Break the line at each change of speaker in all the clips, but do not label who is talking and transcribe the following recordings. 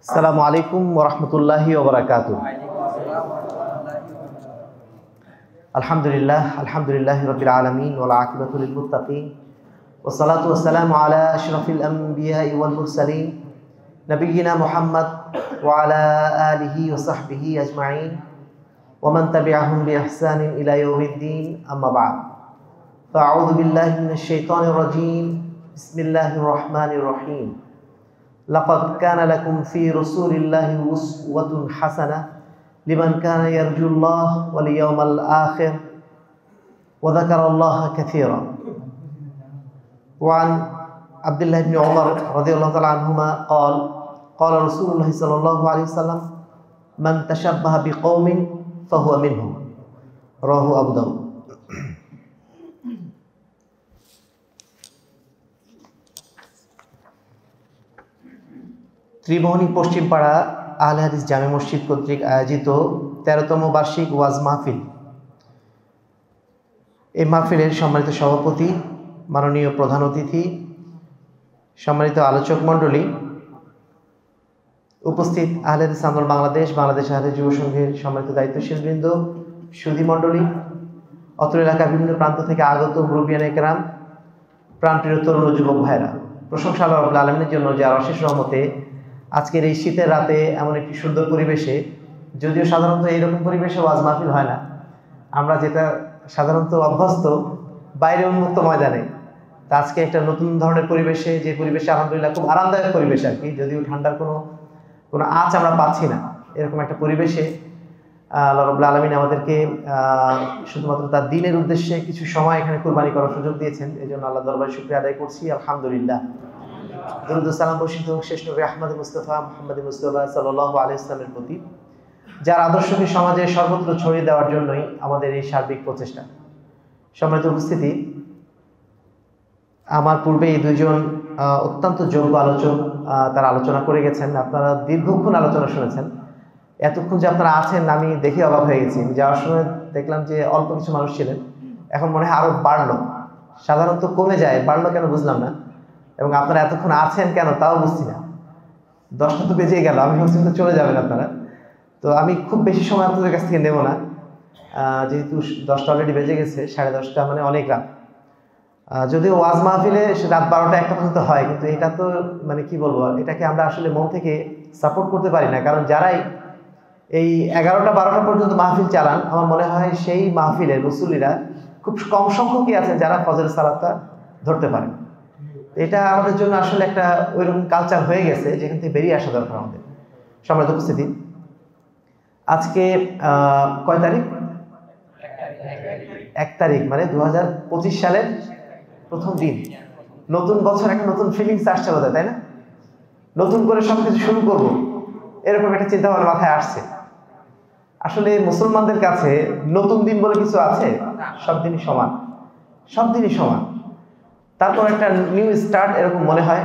আসসালামু আলাইকুম ওয়া রাহমাতুল্লাহি ওয়া বারাকাতুহু। আলহামদুলিল্লাহি রাব্বিল আলামিন ওয়াল আকিবাতু লিল মুত্তাকিন ওয়া সলাতু ওয়া সালামু আলা আশরাফিল আমবিয়াই ওয়াল মুরসালিন নবিয়িনা মুহাম্মদ ওয়া আলা আলিহি ওয়া সাহবিহি আজমাইন ওয়া মান তাবি'আহুম বিইহসানিন ইলা ইয়াউমিদ্দিন, আম্মা বা'দ। ফাআউযু বিল্লাহি মিনাশ শাইতানির রাজীম। বিসমিল্লাহির রহমানির রহিম। লাকাদ কানা লাকুম ফি রাসূলিল্লাহি উসওয়াতুন হাসানাহ লিমান কানা ইয়ারজুল্লাহ ওয়াল ইয়াওমাল আখির ওয়া যাকারাল্লাহা কাসীরা। ওয়া আন আব্দুল্লাহ ইবনে উমর রাদিয়াল্লাহু তাআলা আনহুমা ক্বালা রাসূলুল্লাহ সাল্লাল্লাহু আলাইহি ওয়াসাল্লাম মান তাশাব্বাহা বিকওমিন ফাহুয়া মিনহুম, রাওয়াহু আবু দাউদ। ত্রিমোহনী পশ্চিমপাড়া আহলে হাদিস জামে মসজিদ কর্তৃক আয়োজিত 13তম বার্ষিক ওয়াজ মাহফিল। এই মাহফিলের সম্মানিত সভাপতি, মাননীয় প্রধান অতিথি, সম্মানিত আলোচক মণ্ডলী, উপস্থিত আহলে হাদিস আন্দোলন বাংলাদেশ আহলে যুব সংঘের সম্মানিত দায়িত্বশীল বৃন্দ, সুধী মণ্ডলী, অত্র এলাকার বিভিন্ন প্রান্ত থেকে আগত মুরব্বিয়ানে কেরাম, প্রাণপ্রিয় তরুণ ও যুবক ভাইরা, প্রশংসা আল্লাহ রাব্বুল আলামিনের জন্য যার অশেষ রহমতে আজকের এই শীতের রাতে এমন একটি সুন্দর পরিবেশে, যদিও সাধারণত এইরকম পরিবেশে ওয়াজ মাহফিল হয় না, আমরা যেটা সাধারণত অভ্যস্ত বাইরে উন্মুক্ত ময়দানে, তা আজকে একটা নতুন ধরনের পরিবেশে, যে পরিবেশে আলহামদুলিল্লাহ খুব আরামদায়ক পরিবেশ আর কি, যদিও ঠান্ডার কোনো আঁচ আমরা পাচ্ছি না, এরকম একটা পরিবেশে আল্লাহ রাব্বুল আলামিন আমাদেরকে শুধুমাত্র তার দ্বীনের উদ্দেশ্যে কিছু সময় এখানে কুরবানি করার সুযোগ দিয়েছেন। এই জন্য আল্লাহ দরবারে শুকরিয়া আদায় করছি, আলহামদুলিল্লাহ। দরুদ ও সালাম বর্ষিত হোক শেষ নবী আহমদ মুস্তাফা মুহাম্মদ মুস্তাফা সাল্লাল্লাহু আলাইহি ওয়াসাল্লামের প্রতি, যার আদর্শকে সমাজে সর্বত্র ছড়িয়ে দেওয়ার জন্যই আমাদের এই সার্বিক প্রচেষ্টা। সম্মানিত উপস্থিতি, আমার পূর্বে এই দুইজন অত্যন্ত যোগ্য আলোচক তারা আলোচনা করে গেছেন। আপনারা দীর্ঘক্ষণ আলোচনা শুনেছেন। এতক্ষণ যে আপনারা আছেন আমি দেখে অবাক হয়ে গেছি। যাওয়ার সময় দেখলাম যে অল্প কিছু মানুষ ছিলেন, এখন মনে হয় আরো বাড়লো। সাধারণত কমে যায়, বাড়লো কেন বুঝলাম না। এবং আপনারা এতক্ষণ আছেন কেন তাও বুঝছি না। 10টা তো বেজে গেল, আমি ভাবছি তো চলে যাবেন আপনারা। তো আমি খুব বেশি সময় আপনাদের কাছ থেকে নেব না, যেহেতু 10টা অলরেডি বেজে গেছে, 10:30 মানে অনেক রাত। যদিও ওয়াজ মাহফিলে রাত 12টা 1টা পর্যন্ত হয়, কিন্তু এটা তো মানে কি বলবো, এটাকে আমরা আসলে মন থেকে সাপোর্ট করতে পারি না। কারণ যারাই এই 11টা 12টা পর্যন্ত মাহফিল চালান, আমার মনে হয় সেই মাহফিলের মুসল্লিরা খুব কম সংখ্যকই আছেন যারা ফজরের সালাতটা ধরতে পারেন। এটা আমাদের জন্য আসলে একটা ওইরকম কালচার হয়ে গেছে, যেখান থেকে বেরিয়ে আসা দরকার আমাদের। সম্মানিত উপস্থিতি, আজকে কয় তারিখ? 1 তারিখ, মানে 2025 সালের প্রথম দিন। নতুন বছর, একটা নতুন ফিলিংস আসছে বোধহয়, তাই না? নতুন করে সবকিছু শুরু করব, এরকম একটা চিন্তা ভাবনা মাথায় আসছে। আসলে মুসলমানদের কাছে নতুন দিন বলে কিছু আছে? সব দিনই সমান, সব দিনই সমান। তারপর একটা নিউ স্টার্ট এরকম মনে হয়।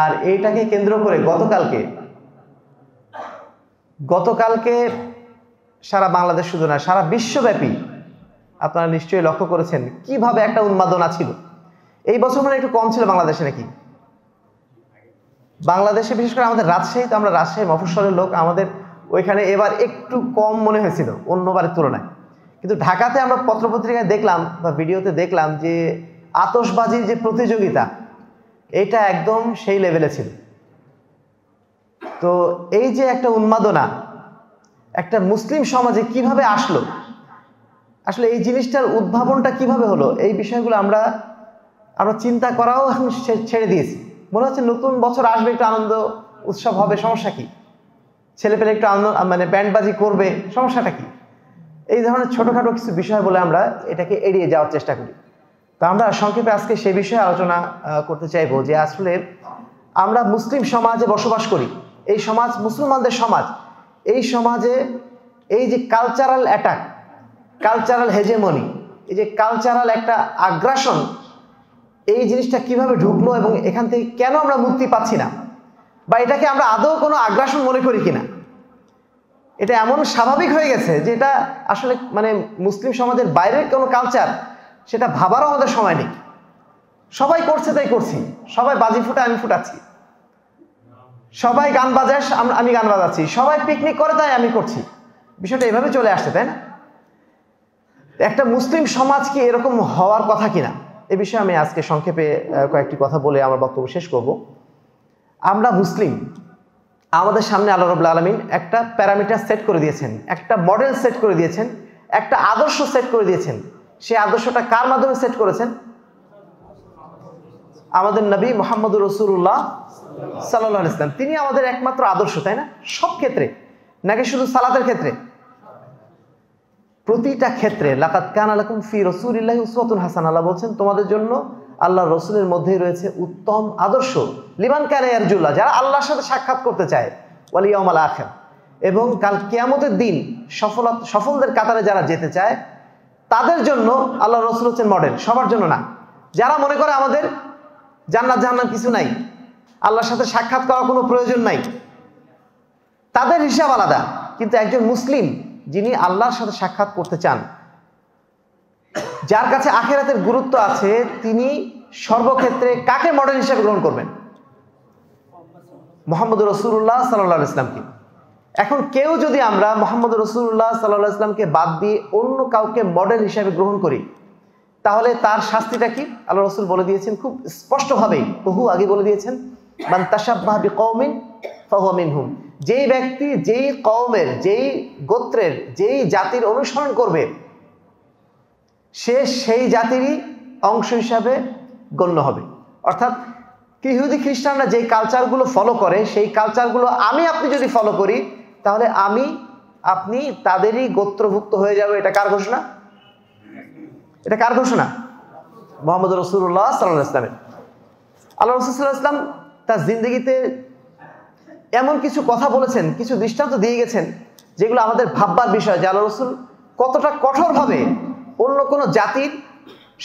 আর এইটাকে কেন্দ্র করে গতকালকে সারা বাংলাদেশ শুধু না, সারা বিশ্বব্যাপী আপনারা নিশ্চয়ই লক্ষ্য করেছেন কিভাবে একটা উন্মাদনা ছিল। এই বছর মানে একটু কম ছিল বাংলাদেশে নাকি? বাংলাদেশে বিশেষ করে আমাদের রাজশাহী, তো আমরা রাজশাহী মফস্বলের লোক, আমাদের ওইখানে এবার একটু কম মনে হয়েছিল অন্যবারের তুলনায়। কিন্তু ঢাকাতে আমরা পত্রপত্রিকায় দেখলাম বা ভিডিওতে দেখলাম যে আতশবাজির যে প্রতিযোগিতা, এটা একদম সেই লেভেলে ছিল। তো এই যে একটা উন্মাদনা একটা মুসলিম সমাজে কিভাবে আসলো, আসলে এই জিনিসটার উদ্ভাবনটা কিভাবে হলো, এই বিষয়গুলো আমরা চিন্তা করাও এখন ছেড়ে দিয়েছি। মনে হচ্ছে নতুন বছর আসবে, একটু আনন্দ উৎসব হবে, সমস্যা কি? ছেলেপেলে একটু আনন্দ মানে ব্যান্ডবাজি করবে, সমস্যাটা কি? এই ধরনের ছোটখাটো কিছু বিষয় বলে আমরা এটাকে এড়িয়ে যাওয়ার চেষ্টা করি। তো আমরা সংক্ষেপে আজকে সেই বিষয়ে আলোচনা করতে চাইবো যে আসলে আমরা মুসলিম সমাজে বসবাস করি, এই সমাজ মুসলমানদের সমাজ, এই সমাজে এই যে কালচারাল অ্যাটাক, কালচারাল হেজেমনি, এই যে কালচারাল একটা আগ্রাসন, এই জিনিসটা কিভাবে ঢুকলো এবং এখান থেকে কেন আমরা মুক্তি পাচ্ছি না, বা এটাকে আমরা আদৌ কোনো আগ্রাসন মনে করি কিনা। এটা এমন স্বাভাবিক হয়ে গেছে যে এটা আসলে মানে মুসলিম সমাজের বাইরের কোনো কালচার, সেটা ভাবারও আমাদের সময় নেই। সবাই করছে তাই করছি, সবাই বাজি ফুটা আমি ফুটাচ্ছি, সবাই গান বাজায়, আমি গান বাজাচ্ছি, সবাই পিকনিক করে তাই আমি করছি। বিষয়টা এভাবে চলে আসছে, তাই না? একটা মুসলিম সমাজ কি এরকম হওয়ার কথা কিনা, এ বিষয়ে আমি আজকে সংক্ষেপে কয়েকটি কথা বলে আমার বক্তব্য শেষ করব। আমরা মুসলিম, আমাদের সামনে আল্লাহ রাব্বুল আলামিন একটা প্যারামিটার সেট করে দিয়েছেন, একটা মডেল সেট করে দিয়েছেন, একটা আদর্শ সেট করে দিয়েছেন। সেই আদর্শটা কার মাধ্যমে সেট করেছেন? আমাদের নবী মুহাম্মদুর রাসূলুল্লাহ সাল্লাল্লাহু আলাইহি ওয়াসাল্লাম। তিনি আমাদের একমাত্র আদর্শ, তাই না? সব ক্ষেত্রে, নাকি শুধু সালাতের ক্ষেত্রে? প্রতিটা ক্ষেত্রে। লাকাদ কানা লাকুম ফি রাসূলিল্লাহি উসওয়াতুন হাসানাহ, আল্লাহ বলছেন তোমাদের জন্য আল্লাহর রাসূলের মধ্যেই রয়েছে উত্তম আদর্শ। লিমান কানা ইয়ারজুল্লাহ, যারা আল্লাহর সাথে সাক্ষাৎ করতে চায়, ওয়াল ইয়াউমাল আখির, এবং কাল কিয়ামতের দিন সফলদের কাতারে যারা যেতে চায়, তাদের জন্য আল্লাহর রাসূল হচ্ছেন মডেল, সবার জন্য না। যারা মনে করে আমাদের জান্নাত জাহান্নাম কিছু নাই, আল্লাহর সাথে সাক্ষাৎ করার কোনো প্রয়োজন নাই, তাদের হিসাব আলাদা। কিন্তু একজন মুসলিম যিনি আল্লাহর সাথে সাক্ষাৎ করতে চান, যার কাছে আখিরাতের গুরুত্ব আছে, তিনি সর্বক্ষেত্রে কাকে মডেল হিসেবে গ্রহণ করবেন? মুহাম্মদুর রাসূলুল্লাহ সাল্লাল্লাহু আলাইহি ওয়াসাল্লামকে। এখন কেউ যদি আমরা মুহাম্মদুর রাসূলুল্লাহ সাল্লাল্লাহু আলাইহি ওয়াসাল্লামকে বাদ দিয়ে অন্য কাউকে মডেল হিসেবে গ্রহণ করি, তাহলে তার শাস্তিটা কি? আল্লাহ রাসূল বলে দিয়েছেন খুব স্পষ্টভাবেই, বহু আগে বলে দিয়েছেন, মান তাশাব্বাহা বিকওমিন ফাহুয়া মিনহুম। যেই ব্যক্তি যেই কওমের, যেই গোত্রের, যেই জাতির অনুসরণ করবে, সে সেই জাতিরই অংশ হিসাবে গণ্য হবে। অর্থাৎ ইহুদি খ্রিস্টানরা যেই কালচারগুলো ফলো করে, সেই কালচারগুলো আমি আপনি যদি ফলো করি, তাহলে আমি আপনি তাদেরই গোত্রভুক্ত হয়ে যাবে। এটা কার ঘোষণা? এটা কার ঘোষণা? মুহাম্মদুর রাসূলুল্লাহ সাল্লাল্লাহু আলাইহি ওয়াসাল্লামের। আল্লাহ রাসূল সাল্লাল্লাহু আলাইহি ওয়াসাল্লাম তার জিন্দেগিতে এমন কিছু কথা বলেছেন, কিছু দৃষ্টান্ত দিয়ে গেছেন, যেগুলো আমাদের ভাববার বিষয় যে আল্লাহ রাসূল কতটা কঠোরভাবে অন্য কোনো জাতির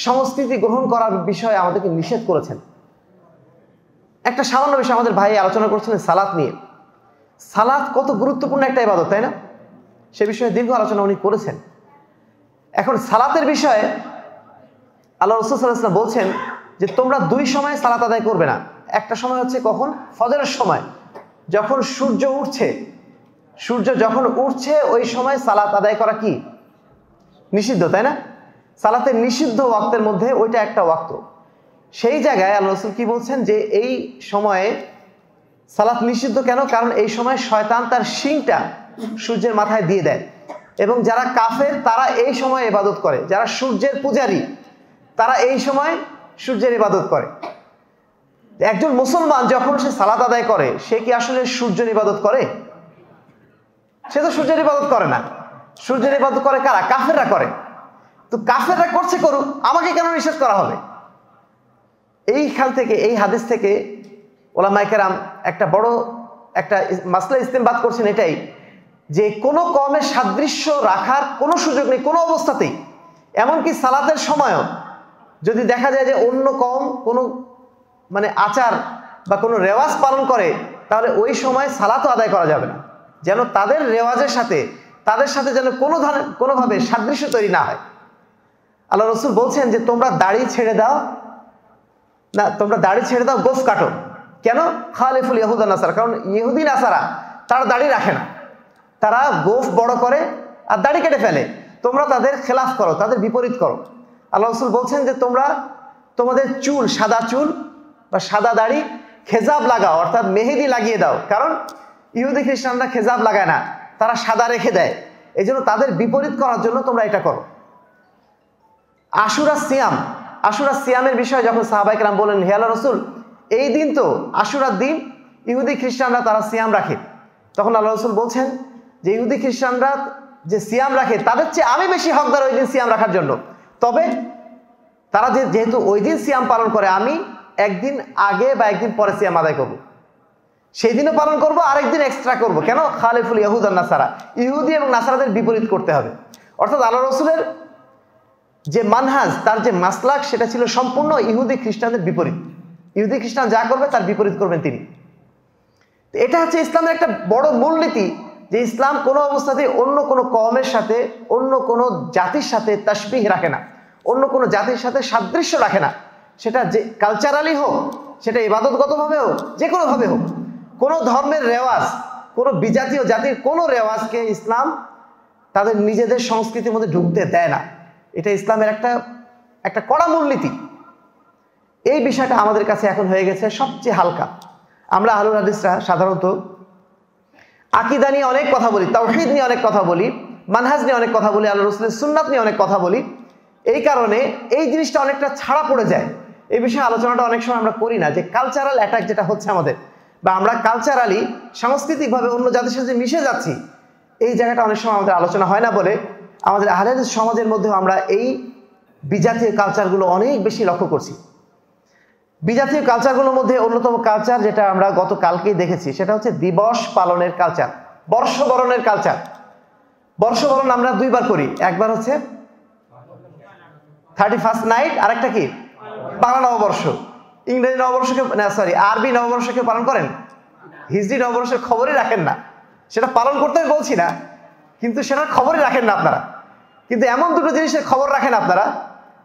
সংস্কৃতি গ্রহণ করার বিষয়ে আমাদেরকে নিষেধ করেছেন। একটা সামান্য বিষয় আমাদের ভাই আলোচনা করছিলেন সালাত নিয়ে। সালাত কত গুরুত্বপূর্ণ একটা ইবাদত, তাই না? সে বিষয়ে দীর্ঘ আলোচনা উনি করেছেন। এখন সালাতের বিষয়ে আল্লাহ রাসূল সাল্লাল্লাহু আলাইহি ওয়াসাল্লাম বলছেন যে তোমরা দুই সময়ে সালাত আদায় করবে না। একটা সময় হচ্ছে কখন? ফজরের সময়, যখন সূর্য উঠছে। সূর্য যখন উঠছে ওই সময় সালাত আদায় করা কি? নিষিদ্ধ, তাই না? সালাতের নিষিদ্ধ ওয়াক্তের মধ্যে ওইটা একটা ওয়াক্ত। সেই জায়গায় আল্লাহ রাসূল কি বলছেন যে এই সময়ে সালাত নিষিদ্ধ কেন? কারণ এই সময় শয়তান তার শিংটা সূর্যের মাথায় দিয়ে দেয়, এবং যারা কাফের তারা এই সময় ইবাদত করে, যারা সূর্যের পূজারী তারা এই সময় সূর্যের ইবাদত করে। একজন মুসলমান যখন সে সালাত আদায় করে, সে কি আসলে সূর্যের ইবাদত করে? সে তো সূর্যের ইবাদত করে না। সূর্যের ইবাদত করে কারা? কাফেররা করে। তো কাফেররা করছে, করুক, আমাকে কেন নিষেধ করা হবে? এইখান থেকে, এই হাদিস থেকে ওলামায়ে কেরাম একটা বড় একটা মাসলা ইস্তেমবাদ করছেন, এটাই যে কোনো কওমের সাদৃশ্য রাখার কোনো সুযোগ নেই কোনো অবস্থাতেই। এমনকি সালাতের সময়ও যদি দেখা যায় যে অন্য কওম কোনো মানে আচার বা কোনো রেওয়াজ পালন করে, তাহলে ওই সময় সালাতও আদায় করা যাবে না, যেন তাদের রেওয়াজের সাথে, তাদের সাথে যেন কোনোভাবে সাদৃশ্য তৈরি না হয়। আল্লাহ রাসূল বলছেন যে তোমরা দাড়ি ছেড়ে দাও না, তোমরা দাড়ি ছেড়ে দাও, গোফ কাটো। কেন? খালিফুল ইয়াহুদ নাসারা, কারণ ইহুদি নাসারা তারা দাড়ি রাখে না, তারা গোফ বড় করে আর দাড়ি কেটে ফেলে। তোমরা তাদের খেলাফ করো, তাদের বিপরীত করো। আল্লাহ রাসূল বলছেন যে তোমরা তোমাদের চুল, সাদা চুল বা সাদা দাড়ি খেজাব লাগাও, অর্থাৎ মেহেদি লাগিয়ে দাও। কারণ ইহুদি খ্রিস্টানরা খেজাব লাগায় না, তারা সাদা রেখে দেয়। এই জন্য তাদের বিপরীত করার জন্য তোমরা এটা করো। আশুরা সিয়াম, আশুরা সিয়ামের বিষয়ে যখন সাহাবায়ে কেরাম বলেন, হে আল্লাহর রাসূল, এই দিন তো আশুরার দিন ইহুদি খ্রিস্টানরা তারা সিয়াম রাখে, তখন আল্লাহ রাসূল বলছেন যে ইহুদি খ্রিস্টানরা যে সিয়াম রাখে তাদের চেয়ে আমি বেশি হকদার ওই দিন সিয়াম রাখার জন্য। তবে তারা যেহেতু ওই দিন সিয়াম পালন করে, আমি একদিন আগে বা একদিন পরে সিয়াম আদায় করব, সেই দিনও পালন করব, আরেকদিন এক্সট্রা করব। কেন? খালিফুল ইয়াহুদ আর নাসারা, ইহুদি এবং নাসারাদের বিপরীত করতে হবে। অর্থাৎ আল্লাহ রাসূলের যে মানহাজ, তার যে মাসলাক, সেটা ছিল সম্পূর্ণ ইহুদি খ্রিস্টানদের বিপরীত। ইহুদি খ্রিস্টান যা করবে তার বিপরীত করবেন তিনি। এটা হচ্ছে ইসলামের একটা বড় মূলনীতি, যে ইসলাম কোনো অবস্থাতেই অন্য কোনো কওমের সাথে, অন্য কোনো জাতির সাথে তাশবিহ রাখে না, অন্য কোনো জাতির সাথে সাদৃশ্য রাখে না। সেটা যে কালচারালি হোক, সেটা ইবাদতগতভাবে হোক, যে কোনোভাবে হোক, কোনো ধর্মের রেওয়াজ, কোনো বিজাতীয় জাতির কোনো রেওয়াজকে ইসলাম তাদের নিজেদের সংস্কৃতির মধ্যে ঢুকতে দেয় না। এটা ইসলামের একটা কড়া মূলনীতি। এই বিষয়টা আমাদের কাছে এখন হয়ে গেছে সবচেয়ে হালকা। আমরা আহলুল হাদিসরা সাধারণত আকীদা নিয়ে অনেক কথা বলি, তাওহীদ নিয়ে অনেক কথা বলি, মানহাজ নিয়ে অনেক কথা বলি, আল্লাহ রাসূলের সুন্নাত নিয়ে অনেক কথা বলি। এই কারণে এই জিনিসটা অনেকটা ছাড়া পড়ে যায়। এই বিষয়ে আলোচনাটা অনেক সময় আমরা করি না, যে কালচারাল অ্যাটাক যেটা হচ্ছে আমাদের, বা আমরা কালচারালি সাংস্কৃতিকভাবে অন্য জাতির সাথে মিশে যাচ্ছি, এই জায়গাটা অনেক সময় আমাদের আলোচনা হয় না বলে আমাদের আহলে হাদিস সমাজের মধ্যেও আমরা এই বিজাতীয় কালচারগুলো অনেক বেশি লক্ষ্য করছি। বিজাতীয় কালচারগুলোর মধ্যে অন্যতম কালচার যেটা আমরা গতকালকেই দেখেছি, সেটা হচ্ছে দিবস পালনের কালচার, বর্ষবরণের কালচার। বর্ষবরণ আমরা দুইবার করি, একবার হচ্ছে 31st নাইট, আরেকটা কি বাংলা নববর্ষ। ইংরেজি নববর্ষকে আরবি নববর্ষকে পালন করেন, হিজরি নববর্ষের খবরই রাখেন না। সেটা পালন করতে আমি বলছি না, কিন্তু সেটার খবরই রাখেন না আপনারা। কিন্তু এমন দুটো জিনিসের খবর রাখেন আপনারা,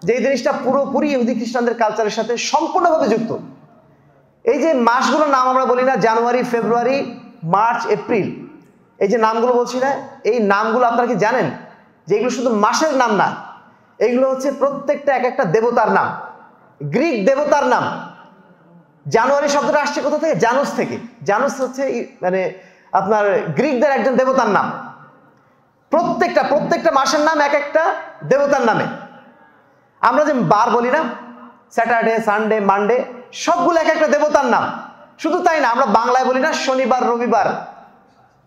যে জিনিসটা পুরোপুরি ইহুদি খ্রিস্টানদের কালচারের সাথে সম্পূর্ণভাবে যুক্ত। এই যে মাসগুলোর নাম আমরা বলি না, জানুয়ারি, ফেব্রুয়ারি, মার্চ, এপ্রিল, এই যে নামগুলো বলছি না, এই নামগুলো আপনারা কি জানেন যে এগুলো শুধু মাসের নাম না, এগুলো হচ্ছে প্রত্যেকটা এক একটা দেবতার নাম, গ্রিক দেবতার নাম। জানুয়ারি শব্দটা আসছে কোথা থেকে? জানুস থেকে। জানুস হচ্ছে মানে আপনার গ্রিকদের একজন দেবতার নাম। প্রত্যেকটা মাসের নাম এক একটা দেবতার নামে। আমরা যে বার বলি না, স্যাটারডে, সানডে, মানডে, সবগুলো এক একটা দেবতার নাম। শুধু তাই না, আমরা বাংলায় বলি না শনিবার, রবিবার,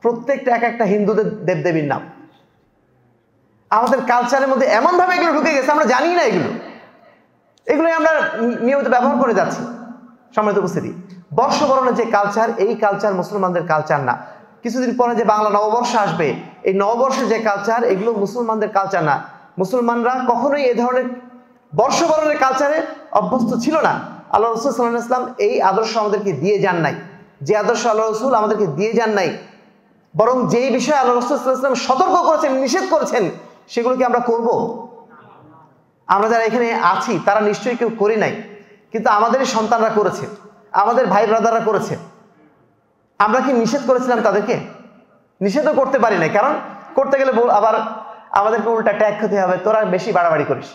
প্রত্যেকটা এক একটা হিন্দুদের দেবদেবীর নাম। আমাদের কালচারের মধ্যে এমনভাবে এগুলো ঢুকে গেছে, আমরা জানি না এগুলোই আমরা নিয়মিত ব্যবহার করে যাচ্ছি। সম্মানিত উপস্থিতি, বর্ষবরণের যে কালচার, এই কালচার মুসলমানদের কালচার না। কিছুদিন পরে যে বাংলা নববর্ষ আসবে, এই নববর্ষের যে কালচার, এগুলো মুসলমানদের কালচার না। মুসলমানরা কখনোই এই ধরনের বর্ষবরণের কালচারে অভ্যস্ত ছিল না। আল্লাহ রাসূল সাল্লাল্লাহু আলাইহি ওয়াসাল্লাম এই আদর্শ আমাদেরকে দিয়ে যান নাই। যে আদর্শ আল্লাহ রাসূল আমাদেরকে দিয়ে যান নাই, বরং যেই বিষয়ে আল্লাহ রাসূল সাল্লাল্লাহু আলাইহি ওয়াসাল্লাম সতর্ক করেছেন, নিষেধ করেছেন, সেগুলো কি আমরা করব? আমরা যারা এখানে আছি তারা নিশ্চয়ই কেউ করি নাই, কিন্তু আমাদের সন্তানরা করেছে, আমাদের ভাই ব্রাদাররা করেছে। আমরা কি নিষেধ করেছিলাম তাদেরকে? নিষেধও করতে পারি না, কারণ করতে গেলে আবার আমাদেরকে উল্টা ট্যাগ খেতে হবে, তোরা বেশি বাড়াবাড়ি করিস,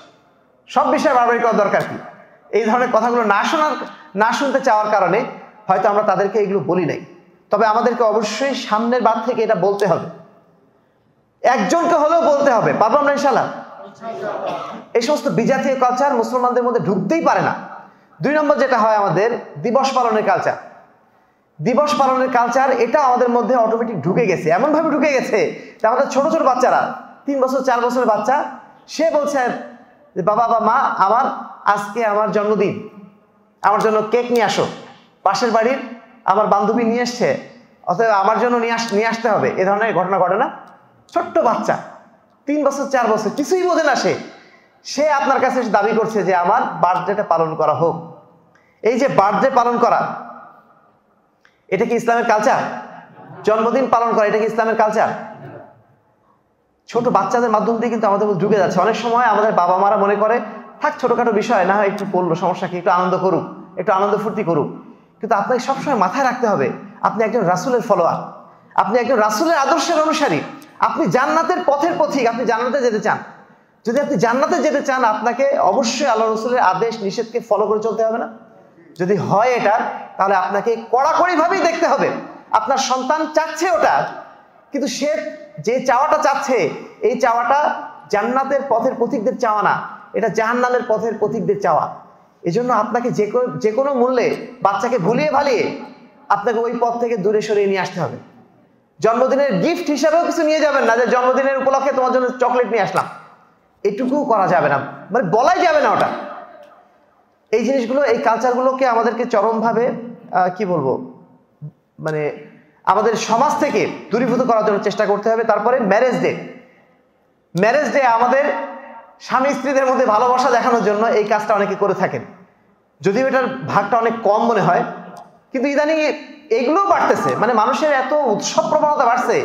সব বিষয়ে বাড়াবাড়ি করার দরকার কি? এই ধরনের কথাগুলো না শুনতে চাওয়ার কারণে হয়তো আমরা তাদেরকে এগুলো বলি নাই। তবে আমাদেরকে অবশ্যই সামনের বার থেকে এটা বলতে হবে, একজনকে হলেও বলতে হবে। পারবো আমরা ইনশাআল্লাহ? এই সমস্ত বিজাতীয় কালচার মুসলমানদের মধ্যে ঢুকতেই পারে না। 2 নম্বর যেটা হয় আমাদের দিবস পালনের কালচার। দিবস পালনের কালচার এটা আমাদের মধ্যে অটোমেটিক ঢুকে গেছে, এমনভাবে ঢুকে গেছে যে আমাদের ছোট ছোট বাচ্চারা, 3 বছর 4 বছরের বাচ্চা, সে বলছে যে বাবা বা মা, আজকে আমার জন্মদিন, আমার জন্য কেক নিয়ে আসো। পাশের বাড়ির আমার বান্ধবী নিয়ে এসছে, অতএব আমার জন্য নিয়ে আসতে হবে। এ ধরনের ঘটনা ঘটে না? ছোট্ট বাচ্চা 3 বছর 4 বছর, কিছুই বোঝে না, সে আপনার কাছে দাবি করছে যে আমার বার্থডেটা পালন করা হোক। এই যে বার্থডে পালন করা, এটা কি ইসলামের কালচার? জন্মদিন পালন করা, এটা কি ইসলামের কালচার? ছোট বাচ্চাদের মাধ্যম দিয়ে কিন্তু আমাদের ঢুকে যাচ্ছে। অনেক সময় আমাদের বাবা মারা মনে করে থাক, ছোটখাটো বিষয় না হয় একটু পড়লো, সমস্যা কি, একটু আনন্দ করুক, একটু আনন্দ ফুর্তি করুক। কিন্তু আপনাকে সবসময় মাথায় রাখতে হবে, আপনি একজন রাসূলের ফলোয়ার, আপনি একজন রাসূলের আদর্শের অনুসারী, আপনি জান্নাতের পথের পথিক, আপনি জান্নাতে যেতে চান। যদি আপনি জান্নাতে যেতে চান, আপনাকে অবশ্যই আল্লাহ রাসূলের আদেশ নিষেধকে ফলো করে চলতে হবে না? যদি হয় এটা, তাহলে আপনাকে কড়াকড়িভাবেই দেখতে হবে। আপনার সন্তান চাচ্ছে ওটা, কিন্তু সে যে চাওয়াটা চাচ্ছে, এই চাওয়াটা জান্নাতের পথের পথিকদের চাওয়া না, এটা জাহান্নামের পথের পথিকদের চাওয়া। এজন্য আপনাকে যে কোনো মূল্যে বাচ্চাকে ভুলিয়ে ভালিয়ে আপনাকে ওই পথ থেকে দূরে সরিয়ে নিয়ে আসতে হবে। জন্মদিনের গিফট হিসাবেও কিছু নিয়ে যাবেন না, যে জন্মদিনের উপলক্ষে তোমার জন্য চকলেট নিয়ে আসলাম, এটুকুও করা যাবে না, মানে বলাই যাবে না ওটা। এই জিনিসগুলো, এই কালচারগুলোকে আমাদেরকে চরমভাবে কি বলবো, মানে আমাদের সমাজ থেকে দূরীভূত করার জন্য চেষ্টা করতে হবে। তারপরে ম্যারেজ ডে আমাদের স্বামী স্ত্রীদের মধ্যে ভালোবাসা দেখানোর জন্য এই কাজটা অনেকে করে থাকেন, যদিও এটার ভাগটা অনেক কম মনে হয়, কিন্তু ইদানিং এগুলোও বাড়তেছে। মানে মানুষের এত উৎসব প্রবণতা বাড়ছে,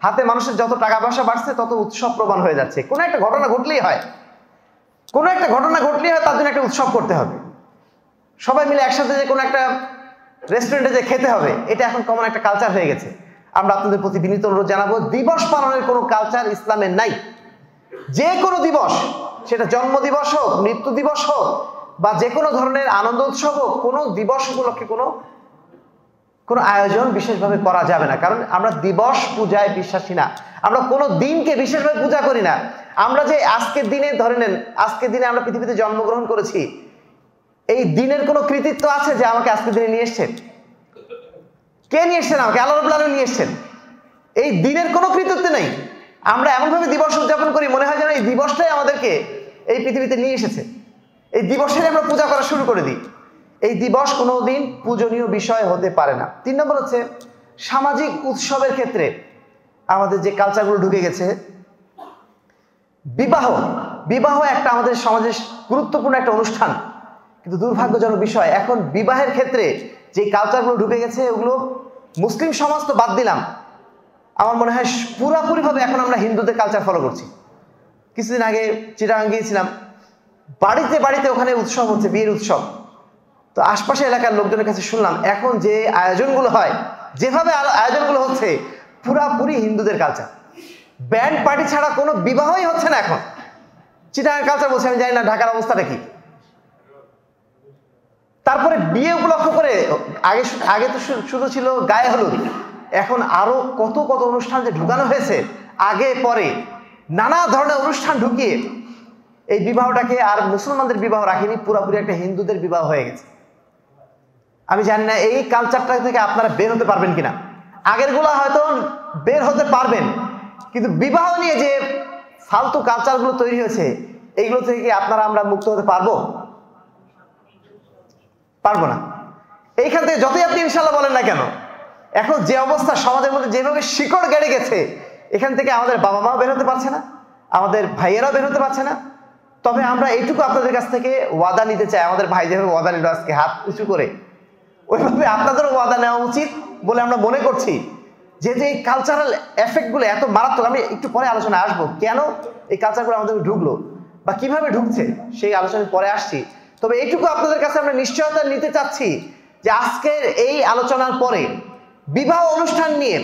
হাতে মানুষের যত টাকা পয়সা বাড়ছে তত উৎসব প্রবণ হয়ে যাচ্ছে। কোনো একটা ঘটনা ঘটলেই হয়, তার জন্য একটা উৎসব করতে হবে। সবাই মিলে একসাথে যে কোনো একটা রেস্টুরেন্টে যে খেতে হবে, এটা এখন কমন একটা কালচার হয়ে গেছে। আমরা আপনাদের প্রতি বিনীত অনুরোধ জানাবো, দিবস পালনের কোনো কালচার ইসলামের নাই। যে কোনো দিবস, সেটা জন্মদিবস হোক, মৃত্যু দিবস হোক, বা যে কোনো ধরনের আনন্দ উৎসব হোক, কোনো দিবস উপলক্ষে কোনো আয়োজন বিশেষভাবে করা যাবে না। কারণ আমরা দিবস পূজায় বিশ্বাসী না, আমরা কোনো দিনকে বিশেষভাবে পূজা করি না। আমরা যে আজকের দিনে ধরে নেন, আজকের দিনে আমরা পৃথিবীতে জন্মগ্রহণ করেছি, এই দিনের কোনো কৃতিত্ব আছে যে আমাকে আজকের দিনে নিয়ে এসছেন? কে নিয়ে এসছেন আমাকে? আল্লাহ রাব্বুল আলামিন নিয়ে এসছেন। এই দিনের কোনো কৃতিত্ব নেই। আমরা এমনভাবে দিবস উদযাপন করি, মনে হয় যেন এই দিবসটাই আমাদেরকে এই পৃথিবীতে নিয়ে এসেছে। এই দিবসের আমরা পূজা করা শুরু করে দিই। এই দিবস কোনোদিন পূজনীয় বিষয় হতে পারে না। 3 নম্বর হচ্ছে সামাজিক উৎসবের ক্ষেত্রে আমাদের যে কালচারগুলো ঢুকে গেছে। বিবাহ একটা আমাদের সমাজের গুরুত্বপূর্ণ একটা অনুষ্ঠান, কিন্তু দুর্ভাগ্যজনক বিষয়, এখন বিবাহের ক্ষেত্রে যে কালচারগুলো ঢুকে গেছে, ওগুলো মুসলিম সমাজ তো বাদ দিলাম, আমার মনে হয় পুরাপুরিভাবে এখন আমরা হিন্দুদের কালচার ফলো করছি। কিছুদিন আগে চিটাগাং গিয়েছিলাম, বাড়িতে বাড়িতে ওখানে উৎসব হচ্ছে, বিয়ের উৎসব। তো আশপাশে এলাকার লোকজনের কাছে শুনলাম, এখন যে আয়োজনগুলো হয়, যেভাবে আয়োজনগুলো হচ্ছে, পুরাপুরি হিন্দুদের কালচার। ব্যান্ড পার্টি ছাড়া কোনো বিবাহই হচ্ছে না এখন। চিটাগাং কালচার বলছে, আমি জানি না ঢাকার অবস্থাটা কি। তারপরে বিয়ে উপলক্ষ করে আগে তো শুধু ছিল গায়ে হলুদ, এখন আরো কত কত অনুষ্ঠান যে ঢুকানো হয়েছে, আগে পরে নানা ধরনের অনুষ্ঠান ঢুকিয়ে এই বিবাহটাকে আর মুসলমানদের বিবাহ রাখিনি, পুরোপুরি একটা হিন্দুদের বিবাহ হয়ে গেছে। আমি জানি না এই কালচারটা থেকে আপনারা বের হতে পারবেন কিনা। আগেরগুলো হয়তো বের হতে পারবেন, কিন্তু বিবাহ নিয়ে যে ফালতু কালচারগুলো তৈরি হয়েছে, এইগুলো থেকে আমরা মুক্ত হতে পারবো না। এইখান থেকে যতই আপনি ইনশাল্লাহ বলেন না কেন, এখন যে অবস্থা সমাজের মধ্যে যেভাবে শিকড় গেড়ে গেছে, এখান থেকে আমাদের বাবা মাও বের হতে পারছে না, আমাদের ভাইয়েরাও বের হতে পারছে না। তবে আমরা এইটুকু আপনাদের কাছ থেকে ওয়াদা নিতে চাই, আমাদের ভাই যেভাবে ওয়াদা নিল আজকে হাত উঁচু করে, ওইভাবে আপনাদেরও ওয়াদা নেওয়া উচিত বলে আমরা মনে করছি। যেহেতু এই কালচারাল এফেক্টগুলো এত মারাত্মক, আমি একটু পরে আলোচনা আসবো কেন এই কালচারগুলো আমাদের ঢুকলো বা কিভাবে ঢুকছে, সেই আলোচনায় পরে আসছি। তবে এইটুকু আপনাদের কাছে আমরা নিশ্চয়তা নিতে চাচ্ছি যে আজকের এই আলোচনার পরে বিবাহ অনুষ্ঠান নিয়ে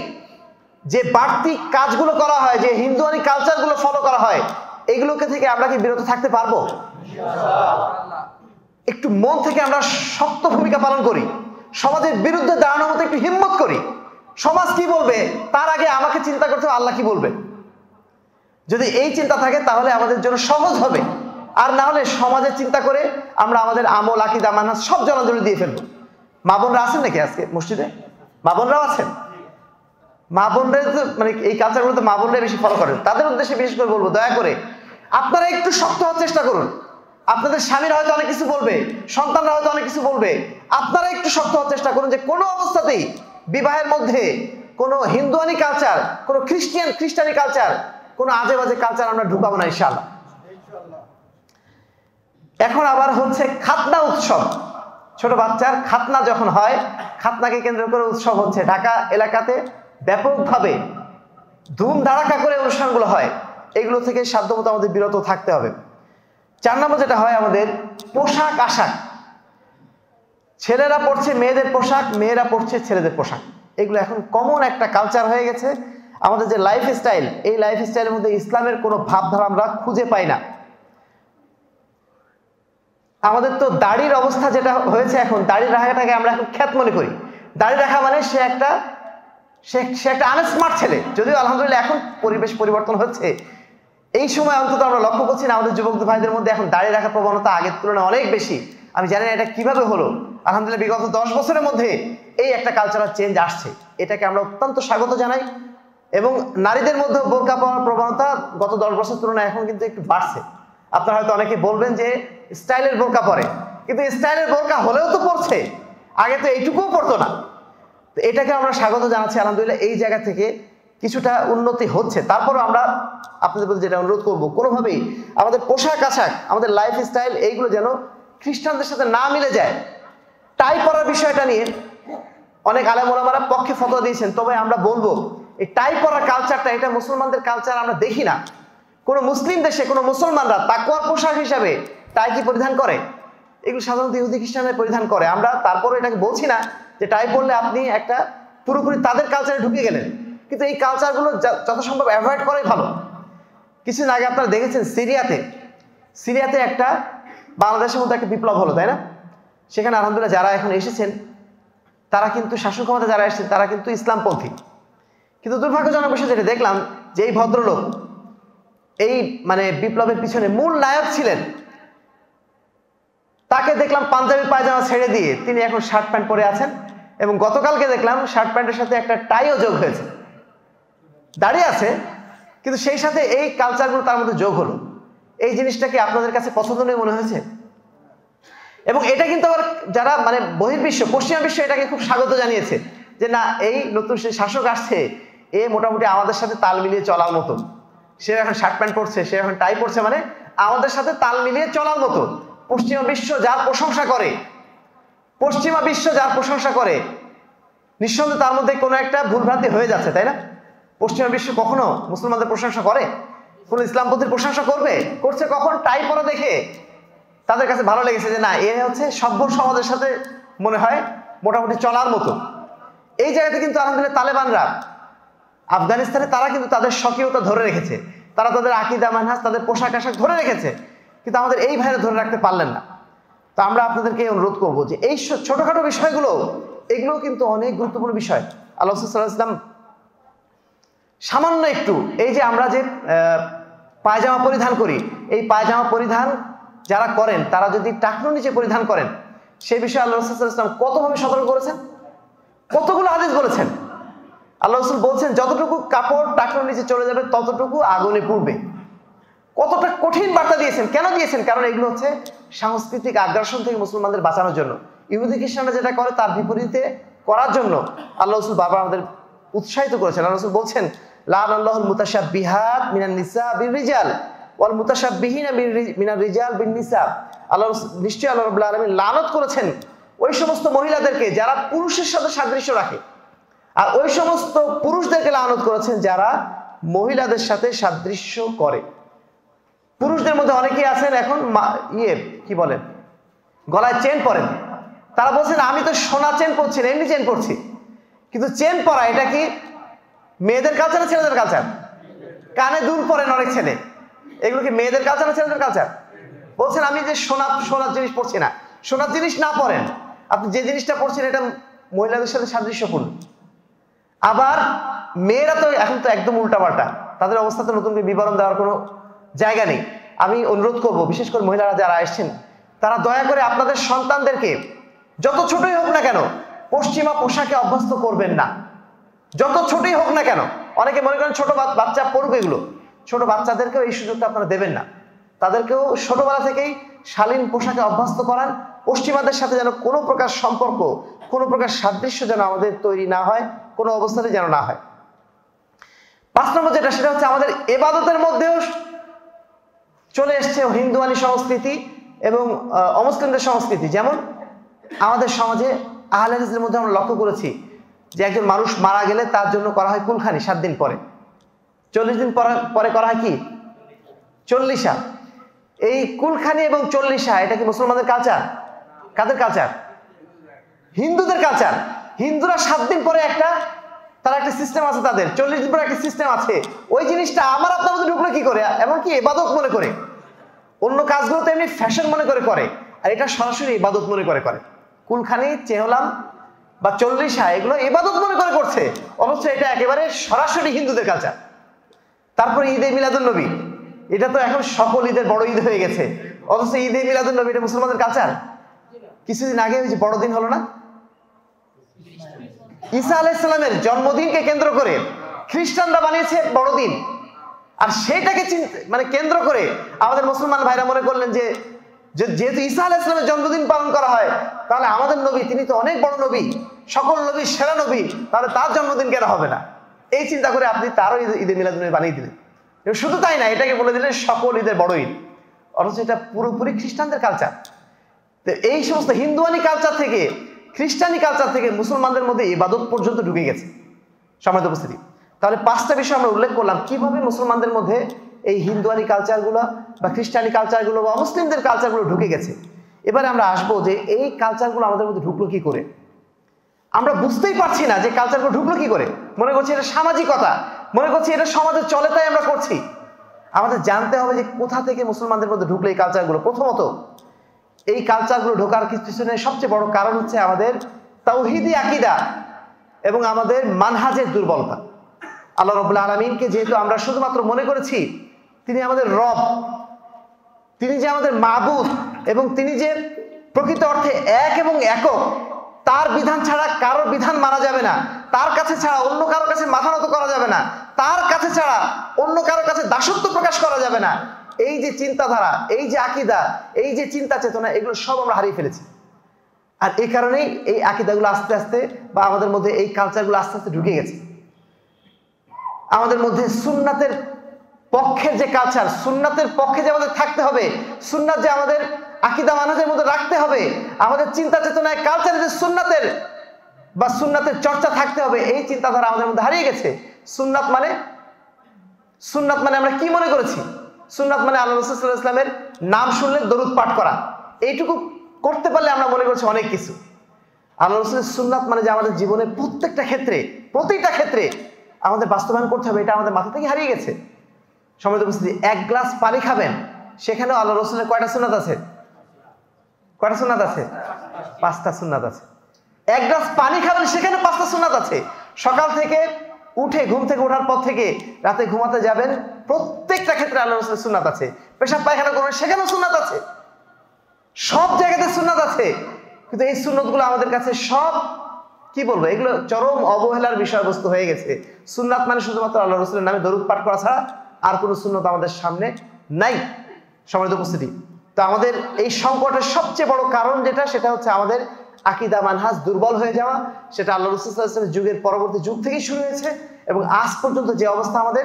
যে বাড়তি কাজগুলো করা হয়, যে হিন্দুয়ানি কালচারগুলো ফলো করা হয়, এইগুলোকে থেকে আমরা কি বিরত থাকতে পারবো? একটু মন থেকে আমরা শক্ত ভূমিকা পালন করি, সমাজের বিরুদ্ধে দাঁড়ানোর মতো একটু হিম্মত করি। সমাজ কি বলবে তার আগে আমাকে চিন্তা করতে হবে আল্লাহ কি বলবে। যদি এই চিন্তা থাকে তাহলে আমাদের জন্য সহজ হবে, আর না হলে সমাজের চিন্তা করে আমরা আমাদের আমল, আকীদা, মানহাজ সব জলাঞ্জলি দিয়ে ফেলবো। মা বোনরা আছেন নাকি আজকে মসজিদে? মা বোনরাও আছেন? মা বোনরা তো মানে এই কালচারগুলো তো মা বোনরাই বেশি ফলো করেন। তাদের উদ্দেশ্যে বিশেষ করে বলবো, দয়া করে আপনারা একটু শক্ত হওয়ার চেষ্টা করুন। আপনাদের স্বামীরা হয়তো অনেক কিছু বলবে, সন্তানরা হয়তো অনেক কিছু বলবে, আপনারা একটু শক্ত হওয়ার চেষ্টা করুন যে কোনো অবস্থাতেই বিবাহের মধ্যে কোনো হিন্দুয়ানি কালচার, কোনো খ্রিস্টানি কালচার, কোনো আজে বাজে কালচার আমরা ঢুকাবো না ইনশাআল্লাহ। এখন আবার হচ্ছে খাতনা উৎসব। ছোট বাচ্চার খাতনা যখন হয়, খাতনাকে কেন্দ্র করে উৎসব হচ্ছে। ঢাকা এলাকাতে ব্যাপকভাবে ধুম ধাড়াকা করে অনুষ্ঠানগুলো হয়, এগুলো থেকে সাধ্যমতো আমাদের বিরত থাকতে হবে। 4 নম্বর যেটা হয়, আমাদের পোশাক আশাক। ছেলেরা পড়ছে মেয়েদের পোশাক, মেয়েরা পড়ছে ছেলেদের পোশাক। এগুলো এখন কমন একটা কালচার হয়ে গেছে। আমাদের যে লাইফস্টাইল, এই লাইফস্টাইলের মধ্যে ইসলামের কোনো ভাবধারা আমরা খুঁজে পাই না। আমাদের তো দাড়ির অবস্থা যেটা হয়েছে, এখন দাড়ি রাখাটাকে আমরা এখন খ্যাত মনে করি। দাড়ি রাখা মানে সে একটা আনস্মার্ট ছেলে। যদিও আলহামদুলিল্লাহ এখন পরিবেশ পরিবর্তন হচ্ছে, এই সময় অন্তত আমরা লক্ষ্য করছি না আমাদের যুবক ভাইদের মধ্যে এখন দাড়ি রাখার প্রবণতা আগের তুলনায় অনেক বেশি। আমি জানি না এটা কিভাবে হলো, আলহামদুলিল্লাহ বিগত 10 বছরের মধ্যে এই একটা কালচারাল চেঞ্জ আসছে, এটাকে আমরা অত্যন্ত স্বাগত জানাই। এবং নারীদের মধ্যে বোরকা পরার প্রবণতা গত 10 বছরের তুলনায় এখন কিন্তু একটু বাড়ছে। আপনারা হয়তো অনেকে বলবেন যে স্টাইলের বোরকা পরে, কিন্তু স্টাইলের বোরকা হলেও তো পড়ছে, আগে তো এইটুকুও পড়তো না। তো এটাকে আমরা স্বাগত জানাচ্ছি, আলহামদুলিল্লাহ এই জায়গা থেকে কিছুটা উন্নতি হচ্ছে। তারপরও আমরা আপনাদের প্রতি যেটা অনুরোধ করবো, কোনোভাবেই আমাদের পোশাক আশাক, আমাদের লাইফস্টাইল, এইগুলো যেন খ্রিস্টানদের সাথে না মিলে যায়। টাই পরার বিষয়টা নিয়ে অনেক আলেম ওলামারা পক্ষে ফতোয়া দিয়েছেন, তবে আমরা বলবো এই টাই পরার কালচারটা, এটা মুসলমানদের কালচার আমরা দেখি না। কোনো মুসলিম দেশে কোনো মুসলমানরা তাকওয়ার পোশাক হিসাবে টাই কি পরিধান করে? এগুলো সাধারণত ইহুদি খ্রিস্টানরা পরিধান করে। আমরা তারপরে এটাকে বলছি না যে টাই পরলে আপনি একটা পুরোপুরি তাদের কালচারে ঢুকে গেলেন, কিন্তু এই কালচারগুলো যত সম্ভব অ্যাভয়েড করাই ভালো। কিছুদিন আগে আপনারা দেখেছেন সিরিয়াতে একটা বাংলাদেশের মধ্যে একটা বিপ্লব হলো, তাই না? সেখানে আলহামদুলিল্লাহ যারা এখন এসেছেন তারা কিন্তু শাসন ক্ষমতা যারা এসেছেন তারা কিন্তু ইসলামপন্থী। কিন্তু দুর্ভাগ্যজনক বিষয় যেটা দেখলাম যে এই ভদ্রলোক এই মানে বিপ্লবের পিছনে মূল নায়ক ছিলেন, তাকে দেখলাম পাঞ্জাবি পায়জামা ছেড়ে দিয়ে তিনি এখন শার্ট প্যান্ট পরে আছেন, এবং গতকালকে দেখলাম শার্ট প্যান্টের সাথে একটা টাইও যোগ হয়েছে, দাঁড়িয়ে আছে, কিন্তু সেই সাথে এই কালচারগুলো তার মধ্যে যোগ হলো। এই জিনিসটা কি আপনাদের কাছে পছন্দনীয় মনে হয়েছে? এবং এটা কিন্তু আবার যারা মানে বহির্বিশ্ব পশ্চিমা বিশ্ব এটাকে খুব স্বাগত জানিয়েছে যে না, এই নতুন সে শাসক আসছে, এ মোটামুটি আমাদের সাথে তাল মিলিয়ে চলার মতো, সে এখন শার্ট প্যান্ট পরছে, সে এখন টাই পরছে, মানে আমাদের সাথে তাল মিলিয়ে চলার মতো। পশ্চিমা বিশ্ব যার প্রশংসা করে নিঃসন্দেহে তার মধ্যে কোনো একটা ভুলভ্রান্তি হয়ে যাচ্ছে, তাই না? পশ্চিমা বিশ্ব কখনো মুসলমানদের প্রশংসা করে? কোন ইসলামপন্থীর প্রশংসা করছে কখন? টাই পরা দেখে তাদের কাছে ভালো লেগেছে যে না, এ হচ্ছে সভ্য সমাজের সাথে মনে হয় মোটামুটি চলার মতো। এই জায়গাতে কিন্তু আলহামদুলিল্লাহ তালেবানরা আফগানিস্তানে তারা কিন্তু তাদের স্বকীয়তা ধরে রেখেছে, তারা তাদের আকীদা মানহাজ তাদের পোশাক আশাক ধরে রেখেছে, কিন্তু আমাদের এই ভাইরা ধরে রাখতে পারলেন না। তো আমরা আপনাদেরকে অনুরোধ করব যে এই ছোটখাটো বিষয়গুলো, এগুলো কিন্তু অনেক গুরুত্বপূর্ণ বিষয়। আল্লাহ রাসূল সাল্লাল্লাহু আলাইহি ওয়াসাল্লাম সামান্য একটু এই যে আমরা যে পায়জামা পরিধান করি, এই পায়জামা পরিধান যারা করেন তারা যদি টাকনুর নিচে পরিধান করেন, সেই বিষয়ে আল্লাহ রাসূল সাল্লাল্লাহু আলাইহি ওয়াসাল্লাম কতভাবে সতর্ক করেছেন, কতগুলো হাদিস বলেছেন। আল্লাহ রাসূল বলছেন যতটুকু কাপড় টাকনুর নিচে চলে যাবে ততটুকু আগুনে পুড়বে। কতটা কঠিন বার্তা দিয়েছেন। কেন দিয়েছেন? কারণ এগুলো হচ্ছে সাংস্কৃতিক আগ্রাসন থেকে মুসলমানদের বাঁচানোর জন্য। ইহুদি খ্রিস্টানরা যেটা করে তার বিপরীতে করার জন্য আল্লাহ রাসূল বারবার আমাদের উৎসাহিত করেছেন। আল্লাহ রাসূল বলছেন লাআনাল্লাহুল মুতাশাব্বিহাত মিনান নিসা বির-রিজাল ওয়াল মুতাশাব্বিহিনা মিনার রিজাল বিন-নিসা। আল্লাহ নিশ্চয়ই আল্লাহ রাব্বুল আলামিন লানত করেছেন ওই সমস্ত মহিলাদেরকে যারা পুরুষের সাথে সাদৃশ্য রাখে, আর ওই সমস্ত পুরুষদেরকে লানত করেছেন যারা মহিলাদের সাথে সাদৃশ্য করে। পুরুষদের মধ্যে অনেকেই আছেন এখন কি বলেন, গলায় চেন পরেন, তারা বলছেন আমি তো সোনা চেন পরছি না, এমনি চেন পরছি। কিন্তু চেন পরা এটা কি মেয়েদের কালচার না ছেলেদের কালচার? কানে দুল পরেন অনেক ছেলে, এগুলো কি মেয়েদের কালচার না ছেলেদের কালচার? বলছেন আমি যে সোনার জিনিস পরছি না, সোনার জিনিস না পরেন, আপনি যে জিনিসটা পরছেন এটা মহিলাদের সাথে সাদৃশ্যপূর্ণ। আবার মেয়েরা তো এখন তো একদম উল্টাপাল্টা, তাদের অবস্থাতে নতুন করে বিবরণ দেওয়ার কোনো জায়গা নেই। আমি অনুরোধ করব বিশেষ করে মহিলারা যারা আসছেন তারা দয়া করে আপনাদের সন্তানদেরকে যত ছোটই হোক না কেন পশ্চিমা পোশাকে অভ্যস্ত করবেন না, যত ছোটই হোক না কেন। অনেকে মনে করেন ছোট বাচ্চা পড়ুক, এগুলো ছোট বাচ্চাদেরকেও এই সুযোগটা আপনারা দেবেন না, তাদেরকেও ছোটবেলা থেকেই শালীন পোশাকে অভ্যস্ত করান। পশ্চিমাদের সাথে যেন কোনো প্রকার সম্পর্ক, কোনো প্রকার সাদৃশ্য যেন আমাদের তৈরি না হয়, কোনো অবস্থাতে যেন না হয়। 5 নম্বর যেটা, সেটা হচ্ছে আমাদের ইবাদতের মধ্যেও চলে এসছে হিন্দুয়ানি সংস্কৃতি এবং অমুসলিমদের সংস্কৃতি। যেমন আমাদের সমাজে আহলে হাদিসের মধ্যে আমরা লক্ষ্য করেছি যে একজন মানুষ মারা গেলে তার জন্য করা হয় কুলখানি 7 দিন পরে, 40 দিন পরে করা হয় কি চল্লিশা। এই কুলখানি এবং চল্লিশা এটা কি মুসলমানদের কালচার? কাদের কালচার? হিন্দুদের কালচার। হিন্দুরা 7 দিন পরে তার একটা সিস্টেম আছে, তাদের 40 দিন পরে একটা সিস্টেম আছে। ওই জিনিসটা আমার আপনার মধ্যে ঢুকলো কি করে? এমনকি ইবাদত মনে করে, অন্য কাজগুলো তো এমনি ফ্যাশন মনে করে, আর এটা সরাসরি ইবাদত মনে করে। কুলখানি, চেহলাম বা চল্লিশা এগুলো ইবাদত মনে করে করছে, অথচ এটা একেবারে সরাসরি হিন্দুদের কালচার। তারপরে ঈদে মিলাদুন নবী, এটা তো এখন সকল ঈদের বড় ঈদ হয়ে গেছে, অথচ ঈদে মিলাদুন নবী এটা মুসলমানদের কালচার। কিছুদিন আগে ওই যে বড়দিন হলো না, ঈসা আলাইহিস সালামের জন্মদিনকে কেন্দ্র করে খ্রিস্টানরা বানিয়েছে বড়দিন, আর সেটাকে কেন্দ্র করে আমাদের মুসলমান ভাইরা মনে করলেন যে যেহেতু ঈসা আলাইহিস সালামের জন্মদিন পালন করা হয়, তাহলে আমাদের নবী তিনি তো অনেক বড় নবী, সকল নবীর সেরা নবী, তাহলে তার জন্মদিন কেন হবে না? এই চিন্তা করে আপনি তারও ঈদে মিলাদুন নবী বানিয়ে দিলেন। শুধু তাই না, এটাকে বলে দিলেন সকল ঈদের বড় ঈদ, অথচ এটা পুরোপুরি খ্রিস্টানদের কালচার। তো এই সমস্ত হিন্দুয়ানি কালচার থেকে, খ্রিস্টানি কালচার থেকে মুসলমানদের মধ্যে ইবাদত পর্যন্ত ঢুকে গেছে। সম্মানিত উপস্থিতি, তাহলে 5টা বিষয় আমরা উল্লেখ করলাম কিভাবে মুসলমানদের মধ্যে এই হিন্দুয়ানি কালচারগুলো বা খ্রিস্টানি কালচারগুলো বা মুসলিমদের কালচারগুলো ঢুকে গেছে। এবারে আমরা আসবো যে এই কালচারগুলো আমাদের মধ্যে ঢুকলো কি করে। আমরা বুঝতেই পারছি না যে কালচারগুলো ঢুকলো কি করে। মনে করছি এটা সামাজিকতা, মনে করছি এটা সমাজে চলে তাই আমরা করছি। আমাদের জানতে হবে যে কোথা থেকে মুসলমানদের মধ্যে ঢুকলো এই কালচারগুলো। প্রথমত এই কালচারগুলো ঢোকার পিছনে সবচেয়ে বড় কারণ হচ্ছে আমাদের তাওহীদি আকীদা এবং আমাদের মানহাজের দুর্বলতা। আল্লাহ রাব্বুল আলামিনকে যেহেতু আমরা শুধুমাত্র মনে করেছি তিনি আমাদের রব, তিনি যে আমাদের মাবুদ এবং তিনি যে প্রকৃত অর্থে এক এবং একক, তার বিধান ছাড়া কারোর বিধান মানা যাবে না, তার কাছে ছাড়া অন্য কারোর কাছে মাথা নত করা যাবে না, তার কাছে ছাড়া অন্য কারোর কাছে দাসত্ব প্রকাশ করা যাবে না, এই যে চিন্তাধারা, এই যে আকীদা, এই যে চিন্তা চেতনা, এগুলো সব আমরা হারিয়ে ফেলেছি। আর এই কারণেই এই আকীদাগুলো আস্তে আস্তে বা আমাদের মধ্যে এই কালচারগুলো আস্তে আস্তে ঢুকে গেছে। আমাদের মধ্যে সুন্নাতের পক্ষের যে কালচার, সুন্নাতের পক্ষে যে আমাদের থাকতে হবে, সুন্নাত যে আমাদের আকীদা মানহাজের মধ্যে রাখতে হবে, আমাদের চিন্তা চেতনায় কালচারে যে সুন্নাতের বা সুন্নাতের চর্চা থাকতে হবে, এই চিন্তাধারা আমাদের মধ্যে হারিয়ে গেছে। সুন্নাত মানে আমরা কি মনে করেছি? সুন্নাত মানে আল্লাহ রাসূল সাল্লাল্লাহু আলাইহি ওয়াসাল্লামের নাম শুনলে দরুদ পাঠ করা, এইটুকু করতে পারলে আমরা মনে করছি অনেক কিছু। আল্লাহ রাসূলের সুন্নাত মানে যে আমাদের জীবনের প্রত্যেকটা ক্ষেত্রে, প্রতিটা ক্ষেত্রে আমাদের বাস্তবায়ন করতে হবে, এটা আমাদের মাথা থেকে হারিয়ে গেছে। সম্মানিত উপস্থিতি, এক গ্লাস পানি খাবেন, সেখানেও আল্লাহ রাসূলের কয়টা সুন্নাত আছে? কয়টা সুন্নাত আছে? 5টা সুন্নাত আছে। এক গ্লাস পানি খাবেন, সেখানে 5টা সুন্নাত আছে। সকাল থেকে উঠে, ঘুম থেকে ওঠার পর থেকে রাতে ঘুমাতে যাবেন, প্রত্যেকটা ক্ষেত্রে আল্লাহ রাসূলের সুন্নাত আছে। পেশাব পায়খানা করবেন, সেখানেও সুন্নাত আছে। সব জায়গাতে সুন্নাত আছে। কিন্তু এই সুন্নাতগুলো আমাদের কাছে সব কি বলবো, এগুলো চরম অবহেলার বিষয়বস্তু হয়ে গেছে। সুন্নাত মানে শুধুমাত্র আল্লাহ রাসূলের নামে দরুদ পাঠ করা ছাড়া আর কোনো সুন্নাত আমাদের সামনে নাই। সম্মানিত উপস্থিতি, তো আমাদের এই সংকটের সবচেয়ে বড় কারণ যেটা, সেটা হচ্ছে আমাদের আকীদা মানহাজ দুর্বল হয়ে যাওয়া। সেটা আল্লাহ রাসূল সাল্লাল্লাহু আলাইহি ওয়াসাল্লামের যুগের পরবর্তী যুগ থেকেই শুরু হয়েছে এবং আজ পর্যন্ত যে অবস্থা আমাদের,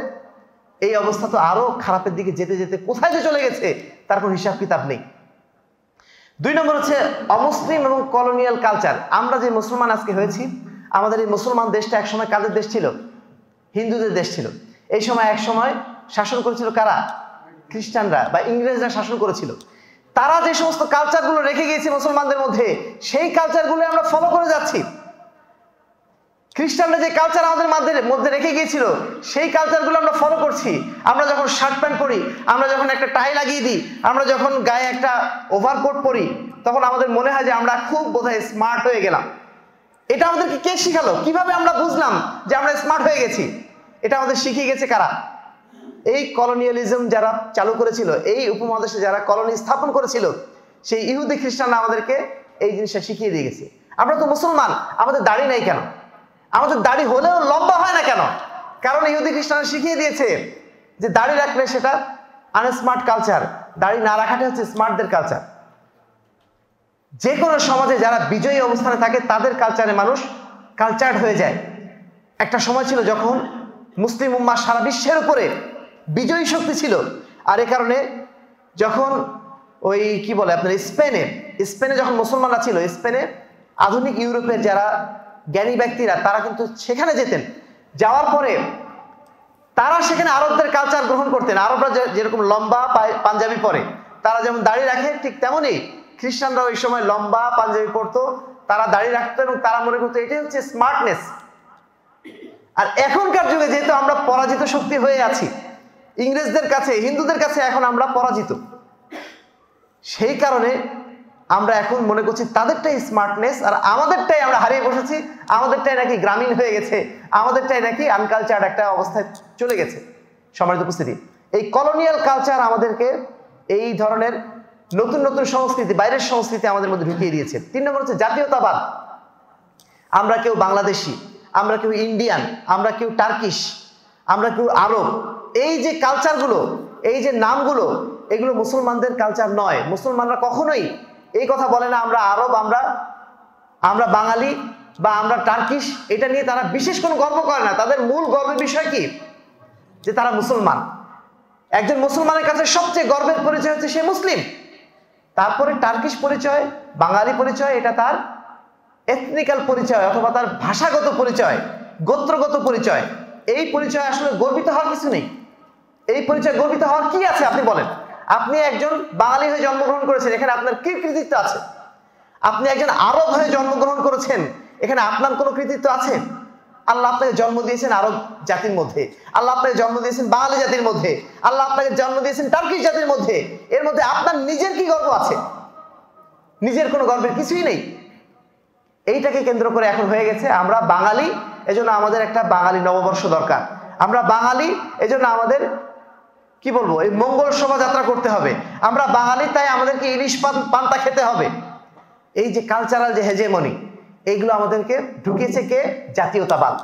এই অবস্থা তো আরো খারাপের দিকে যেতে যেতে কোথায় যে চলে গেছে তার কোনো হিসাব কিতাব নেই। 2 নম্বর হচ্ছে অমুসলিম এবং কলোনিয়াল কালচার। আমরা যে মুসলমান আজকে হয়েছি, আমাদের এই মুসলমান দেশটা একসময় কাদের দেশ ছিল? হিন্দুদের দেশ ছিল। এই সময় এক সময় শাসন করেছিল কারা? খ্রিস্টানরা বা ইংরেজরা শাসন করেছিল। তারা যে সমস্ত কালচারগুলো রেখে গিয়েছে মুসলমানদের মধ্যে, সেই কালচারগুলো আমরা ফলো করে যাচ্ছি। খ্রিস্টানরা যে কালচার আমাদের মধ্যে রেখে গিয়েছিল, সেই কালচারগুলো আমরা ফলো করছি। আমরা যখন শার্ট প্যান্ট পরি, আমরা যখন একটা টাই লাগিয়ে দিই, আমরা যখন গায়ে একটা ওভারকোট পরি, তখন আমাদের মনে হয় যে আমরা খুব বোধহয় স্মার্ট হয়ে গেলাম। এটা আমাদেরকে কে শিখালো? কিভাবে আমরা বুঝলাম যে আমরা স্মার্ট হয়ে গেছি? এটা আমাদের শিখিয়ে গেছে কারা? এই কলোনিয়ালিজম যারা চালু করেছিল, এই উপমহাদেশে যারা কলোনি স্থাপন করেছিল, সেই ইহুদি খ্রিস্টানরা আমাদেরকে এই জিনিসটা শিখিয়ে দিয়ে গেছে। আমরা তো মুসলমান, আমাদের দাড়ি নাই কেন? আমাদের দাড়ি হলেও লম্বা হয় না কেন? কারণ ইহুদি খ্রিস্টানরা শিখিয়ে দিয়েছে যে দাড়ি রাখলে সেটা আনস্মার্ট কালচার, দাড়ি না রাখাটা হচ্ছে স্মার্টদের কালচার। যে কোনো সমাজে যারা বিজয়ী অবস্থানে থাকে, তাদের কালচারে মানুষ কালচার্ড হয়ে যায়। একটা সময় ছিল যখন মুসলিম উম্মাহ সারা বিশ্বের উপরে বিজয়ী শক্তি ছিল। আর এ কারণে যখন ওই কি বলে আপনার স্পেনে যখন মুসলমানরা ছিল, স্পেনে আধুনিক ইউরোপের যারা জ্ঞানী ব্যক্তিরা, তারা কিন্তু সেখানে যেতেন। যাওয়ার পরে তারা সেখানে আরবদের কালচার গ্রহণ করতেন। আরবরা যেরকম লম্বা পাঞ্জাবি পরে, তারা যেমন দাড়ি রাখে, ঠিক তেমনই খ্রিস্টানরা ওই সময় লম্বা পাঞ্জাবি পরতো, তারা দাড়ি রাখতো এবং তারা মনে করতো এটাই হচ্ছে স্মার্টনেস। আর এখনকার যুগে যেহেতু আমরা পরাজিত শক্তি হয়ে আছি, ইংরেজদের কাছে, হিন্দুদের কাছে এখন আমরা পরাজিত, সেই কারণে আমরা এখন মনে করছি তাদেরটাই স্মার্টনেস আর আমাদেরটাই আমরা হারিয়ে বসেছি, আমাদেরটাই নাকি গ্রামীণ হয়ে গেছে, আমাদেরটাই নাকি আনকালচার্ড একটা অবস্থায় চলে গেছে। সম্মানিত উপস্থিতি, এই কলোনিয়াল কালচার আমাদেরকে এই ধরনের নতুন নতুন সংস্কৃতি, বাইরের সংস্কৃতি আমাদের মধ্যে ঢুকিয়ে দিয়েছে। 3 নম্বর হচ্ছে জাতীয়তাবাদ। আমরা কেউ বাংলাদেশি, আমরা কেউ ইন্ডিয়ান, আমরা কেউ টার্কিশ, আমরা কেউ আরব। এই যে কালচারগুলো, এই যে নামগুলো, এগুলো মুসলমানদের কালচার নয়। মুসলমানরা কখনোই এই কথা বলে না আমরা আরব, আমরা বাঙালি বা আমরা টার্কিশ। এটা নিয়ে তারা বিশেষ কোনো গর্ব করে না। তাদের মূল গর্বের বিষয় কি? যে তারা মুসলমান। একজন মুসলমানের কাছে সবচেয়ে গর্বের পরিচয় হচ্ছে সে মুসলিম। তারপরে টার্কিশ পরিচয়, বাঙালি পরিচয়, এটা তার এথনিক্যাল পরিচয় অথবা তার ভাষাগত পরিচয়, গোত্রগত পরিচয়। এই পরিচয় আসলে গর্বিত হওয়ার কিছু নেই। এই পরিচয় গর্বিত হওয়ার কি আছে আপনি বলেন? আপনি একজন বাঙালি হয়ে জন্মগ্রহণ করেছেন, এখানে আপনার কি কৃতিত্ব আছে? আপনি একজন আরব হয়ে জন্মগ্রহণ করেছেন, এখানে আপনার কোনো কৃতিত্ব আছে? আল্লাহ আপনাকে জন্ম দিয়েছেন আরব জাতির মধ্যে, আল্লাহ আপনাকে জন্ম দিয়েছেন বাঙালি জাতির মধ্যে, আল্লাহ আপনাকে জন্ম দিয়েছেন টার্কিশ জাতির মধ্যে। এর মধ্যে আপনার নিজের কি গর্ব আছে? নিজের কোনো গর্বের কিছুই নেই। এইটাকে কেন্দ্র করে এখন হয়ে গেছে আমরা বাঙালি, এজন্য আমাদের একটা বাঙালি নববর্ষ দরকার। আমরা বাঙালি, এজন্য আমাদের কি বলবো, এই মঙ্গল শোভাযাত্রা করতে হবে। আমরা বাঙালি, তাই আমাদেরকে ইলিশ পান্তা খেতে হবে। এই যে কালচারাল যে হেজেমনি, এইগুলো আমাদেরকে ঢুকিয়েছে কে? জাতীয়তাবাদ।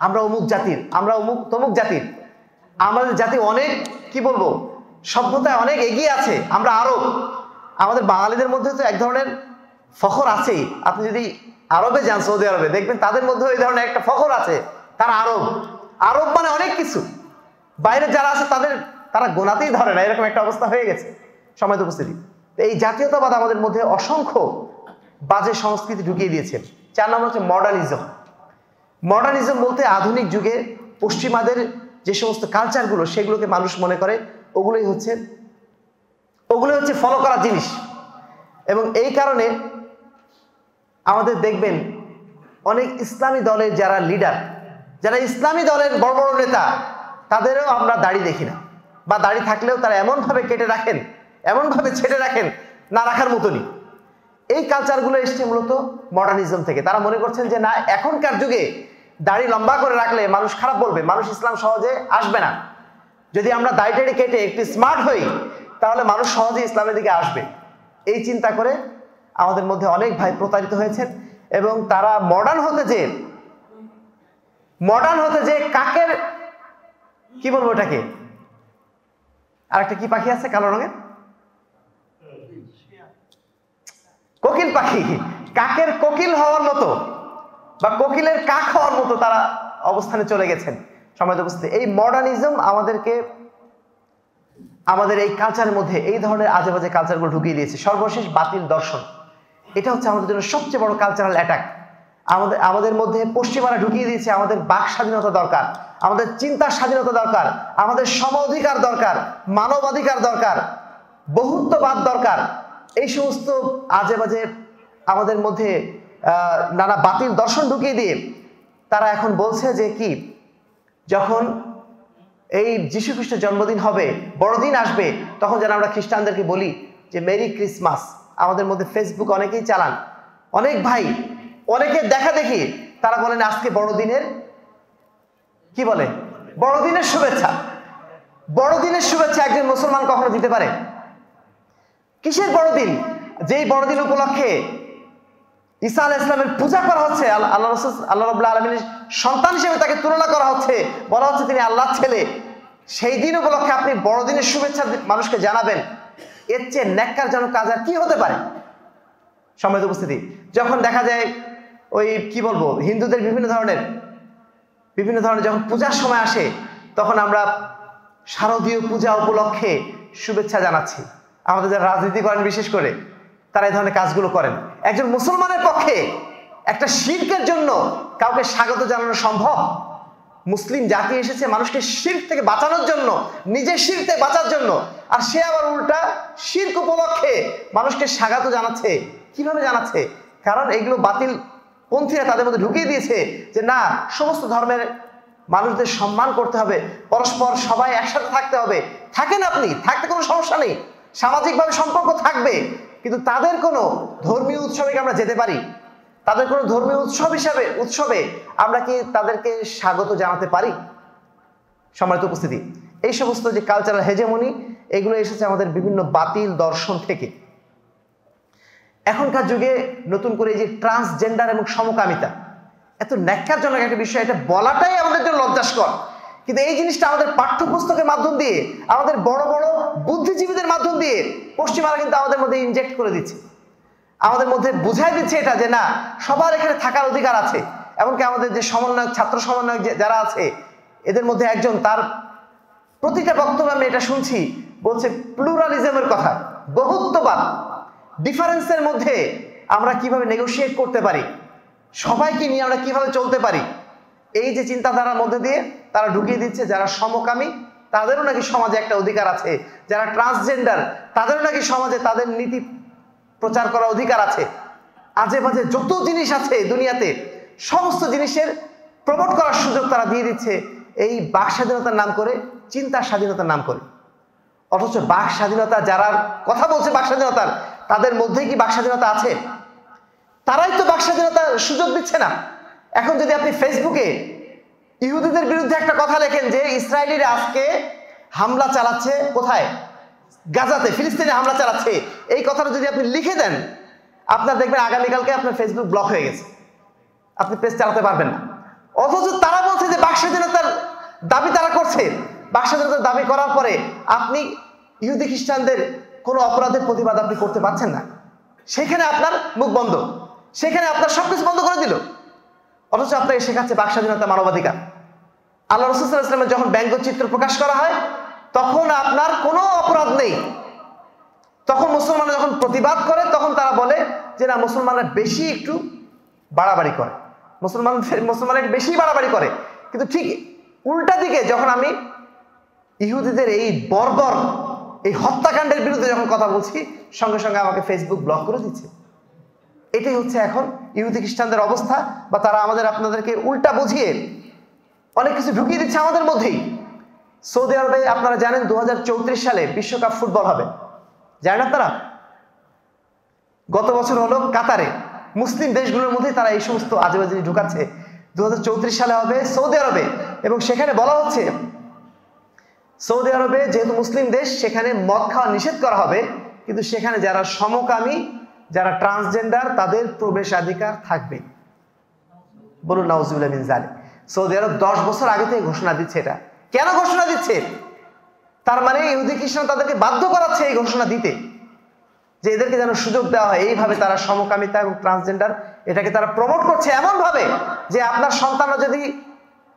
আমরা অমুক জাতির, আমরা অমুক তমুক জাতির। আমাদের জাতি অনেক কি বলবো, সভ্যতায় অনেক এগিয়ে আছে। আমরা আরব, আমাদের বাঙালিদের মধ্যে তো এক ধরনের ফখর আছেই। আপনি যদি আরবে যান, সৌদি আরবে, দেখবেন তাদের মধ্যে এই ধরনের একটা ফখর আছে, তারা আরব। আরব মানে অনেক কিছু। বাইরে যারা আছে তারা গোনাতেই ধরে না, এরকম একটা অবস্থা হয়ে গেছে সময় উপস্থিতি। এই জাতীয়তাবাদ আমাদের মধ্যে অসংখ্য বাজে সংস্কৃতি ঢুকিয়ে দিয়েছে। 4 নম্বর হচ্ছে মডার্নিজম। মডার্নিজম বলতে আধুনিক যুগে পশ্চিমাদের যে সমস্ত কালচারগুলো, সেগুলোকে মানুষ মনে করে ওগুলোই হচ্ছে ফলো করার জিনিস। এবং এই কারণে আমাদের দেখবেন অনেক ইসলামী দলের যারা লিডার, যারা ইসলামী দলের বড় বড় নেতা, তাদেরও আমরা দাড়ি দেখি না, বা দাড়ি থাকলেও তারা এমনভাবে কেটে রাখেন, এমনভাবে ছেটে রাখেন, না রাখার মতনই। এই কালচারগুলো এসছে মূলত মডার্নিজম থেকে। তারা মনে করছেন যে না, এখনকার যুগে দাড়ি লম্বা করে রাখলে মানুষ খারাপ বলবে, মানুষ ইসলাম সহজে আসবে না। যদি আমরা দাড়ি কেটে একটু স্মার্ট হই, তাহলে মানুষ সহজে ইসলামের দিকে আসবে। এই চিন্তা করে আমাদের মধ্যে অনেক ভাই প্রতারিত হয়েছেন। এবং তারা মডার্ন হতে যে কাকের কি বলবো, এটাকে আর একটা কি পাখি আছে কালো রঙের, কোকিল পাখি, কাকের কোকিল হওয়ার মতো বা কোকিলের কাক হওয়ার মতো তারা অবস্থানে চলে গেছেন সমাজ উপস্থিতি। এই মডার্নিজম আমাদের এই কালচারের মধ্যে এই ধরনের আজে বাজে কালচারগুলো ঢুকিয়ে দিয়েছে। সর্বশেষ বাতিল দর্শন, এটা হচ্ছে আমাদের জন্য সবচেয়ে বড় কালচারাল অ্যাটাক। আমাদের মধ্যে পশ্চিমারা ঢুকিয়ে দিয়েছে আমাদের বাক স্বাধীনতা দরকার, আমাদের চিন্তার স্বাধীনতা দরকার, আমাদের সম অধিকার দরকার, মানবাধিকার দরকার, বহুত্ববাদ দরকার। এই সমস্ত আজে বাজে আমাদের মধ্যে নানা বাতিল দর্শন ঢুকিয়ে দিয়ে তারা এখন বলছে যে কি, যখন এই যীশু খ্রিস্টের জন্মদিন হবে, বড়দিন আসবে, তখন যেন আমরা খ্রিস্টানদেরকে বলি যে মেরি ক্রিসমাস। আমাদের মধ্যে ফেসবুক অনেকেই চালান, অনেক ভাই, অনেকে দেখা দেখি তারা বলেন আজকে বড়দিনের কি বলে, বড়দিনের শুভেচ্ছা। বড়দিনের শুভেচ্ছা একজন মুসলমান কখনো দিতে পারে? কিসের বড়দিন? যেই বড়দিন উপলক্ষে ঈসা আলাইহিস সালামের পূজা করা হচ্ছে, আল্লাহ রাব্বুল আলামিনের সন্তান হিসেবে তাকে তুলনা করা হচ্ছে, বলা হচ্ছে তিনি আল্লাহর ছেলে। সেই দিন উপলক্ষে আপনি বড়দিনের শুভেচ্ছা মানুষকে জানাবেন, এর চেয়ে ন্যাক্কারজনক কাজ আর কি হতে পারে? সম্মানিত উপস্থিতি, যখন দেখা যায় ওই কি বলবো, হিন্দুদের বিভিন্ন ধরনের যখন পূজার সময় আসে, তখন আমরা শারদীয় পূজা উপলক্ষে শুভেচ্ছা জানাচ্ছি। আমাদের যারা রাজনীতি করেন বিশেষ করে, তারা এই ধরনের কাজগুলো করেন। একজন মুসলমানের পক্ষে একটা শিরকের জন্য কাউকে স্বাগত জানানো সম্ভব? মুসলিম জাতি এসেছে মানুষকে শিরক থেকে বাঁচানোর জন্য, নিজের শিরক থেকে বাঁচার জন্য, আর সে আবার উল্টা শিরক উপলক্ষে মানুষকে স্বাগত জানাচ্ছে। কিভাবে জানাচ্ছে? কারণ এগুলো বাতিল পন্থীরা তাদের মধ্যে ঢুকিয়ে দিয়েছে যে না, সমস্ত ধর্মের মানুষদের সম্মান করতে হবে, পরস্পর সবাই একসাথে থাকতে হবে। থাকেন, আপনি থাকতে কোনো সমস্যা নেই, সামাজিকভাবে সম্পর্ক থাকবে, কিন্তু তাদের কোনো ধর্মীয় উৎসবে আমরা যেতে পারি? তাদের কোনো ধর্মীয় উৎসবে আমরা কি তাদেরকে স্বাগত জানাতে পারি? সম্মানিত উপস্থিতি, এই সমস্ত যে কালচারাল হেজেমনি, এগুলো এসেছে আমাদের বিভিন্ন বাতিল দর্শন থেকে। এখনকার যুগে নতুন করে এই যে ট্রান্সজেন্ডার এবং সমকামিতা, এত ন্যাক্কারজনক একটা বিষয়, এটা বলাটাই আমাদের জন্য লজ্জাস্কর। কিন্তু এই জিনিসটা আমাদের পাঠ্যপুস্তকের মাধ্যম দিয়ে, আমাদের বড় বড় বুদ্ধিজীবীদের মাধ্যম দিয়ে পশ্চিমারা কিন্তু আমাদের মধ্যে ইনজেক্ট করে দিচ্ছে, আমাদের মধ্যে বুঝাই দিচ্ছে এটা যে না, সবার এখানে থাকার অধিকার আছে। এমনকি আমাদের যে সমন্বয়ক, ছাত্র সমন্বয়ক যারা আছে, এদের মধ্যে একজন, তার প্রতিটা বক্তব্য আমি এটা শুনছি, বলছে প্লুরালিজমের কথা, বহুত্ববাদ, ডিফারেন্সের মধ্যে আমরা কিভাবে নেগোশিয়েট করতে পারি, সবাইকে নিয়ে আমরা কিভাবে চলতে পারি, এই যে চিন্তাধারার মধ্যে দিয়ে তারা ঢুকিয়ে দিচ্ছে যারা সমকামী তাদেরও নাকি সমাজে একটা অধিকার আছে, যারা ট্রান্সজেন্ডার তাদেরও নাকি সমাজে তাদের নীতি প্রচার করার অধিকার আছে। আজে বাজে যত জিনিস আছে দুনিয়াতে, সমস্ত জিনিসের প্রমোট করার সুযোগ তারা দিয়ে দিচ্ছে এই বাক স্বাধীনতার নাম করে, চিন্তার স্বাধীনতার নাম করে। অথচ বাক স্বাধীনতা, যারা কথা বলছে বাক স্বাধীনতার, তাদের মধ্যেই কি বাক স্বাধীনতা আছে? তারাই তো বাক স্বাধীনতার সুযোগ দিচ্ছে না। এখন যদি আপনি ফেসবুকে ইহুদিদের বিরুদ্ধে একটা কথা লেখেন যে ইসরায়েলিরা আজকে হামলা চালাচ্ছে, কোথায়? গাজাতে, ফিলিস্তিনে হামলা চালাচ্ছে, এই কথাটা যদি আপনি লিখে দেন, আপনার দেখবেন আগামীকালকে আপনার ফেসবুক ব্লক হয়ে গেছে, আপনি পেজ চালাতে পারবেন না। অথচ তারা বলছে যে বাক স্বাধীনতার দাবি তারা করছে। বাক স্বাধীনতার দাবি করার পরে আপনি ইহুদি খ্রিস্টানদের কোনো অপরাধের প্রতিবাদ আপনি করতে পারছেন না, সেখানে আপনার মুখ বন্ধ, সেখানে আপনার সবকিছু বন্ধ করে দিল। অথচ আপনাকে শেখাচ্ছে বাক স্বাধীনতা, মানবাধিকার। আল্লাহ রাসূল সাল্লাল্লাহু আলাইহি ওয়াসাল্লামের যখন ব্যঙ্গচিত্র প্রকাশ করা হয় তখন আপনার কোনো অপরাধ নেই। তখন মুসলমানরা যখন প্রতিবাদ করে তখন তারা বলে যে না, মুসলমানরা বেশি একটু বাড়াবাড়ি করে, মুসলমানরা বেশি বাড়াবাড়ি করে। কিন্তু ঠিক উল্টা দিকে যখন আমি ইহুদিদের এই বর্বর এই হত্যাকাণ্ডের বিরুদ্ধে যখন কথা বলছি, সঙ্গে সঙ্গে আমাকে ফেসবুক ব্লক করে দিচ্ছে। এটাই হচ্ছে এখন ইহুদি খ্রিস্টানদের অবস্থা, বা তারা আপনাদেরকে উল্টা বুঝিয়ে অনেক কিছু ঢুকিয়ে দিচ্ছে আমাদের মধ্যেই। সৌদি আরবে আপনারা জানেন 2034 সালে বিশ্বকাপ ফুটবল হবে, জানেন আপনারা? গত বছর হলো কাতারে। মুসলিম দেশগুলোর মধ্যে তারা এই সমস্ত আজেবাজে ঢুকাচ্ছে। 2034 সালে হবে সৌদি আরবে, এবং সেখানে বলা হচ্ছে সৌদি আরবে যেহেতু মুসলিম দেশ, সেখানে মদ খাওয়া নিষেধ করা হবে, কিন্তু সেখানে যারা সমকামী, যারা ট্রান্সজেন্ডার, তাদের প্রবেশাধিকার থাকবে। বলুন নাউজুবিল্লাহ মিন যালিক। সৌদি আরব 10 বছর আগে থেকে ঘোষণা দিচ্ছে। এটা কেন ঘোষণা দিচ্ছে? তার মানে ইহুদি খ্রিস্টান তাদেরকে বাধ্য করাচ্ছে এই ঘোষণা দিতে, যে এদেরকে যেন সুযোগ দেওয়া হয়। এইভাবে তারা সমকামিতা এবং ট্রান্সজেন্ডার এটাকে তারা প্রমোট করছে এমন ভাবে যে আপনার সন্তানরা যদি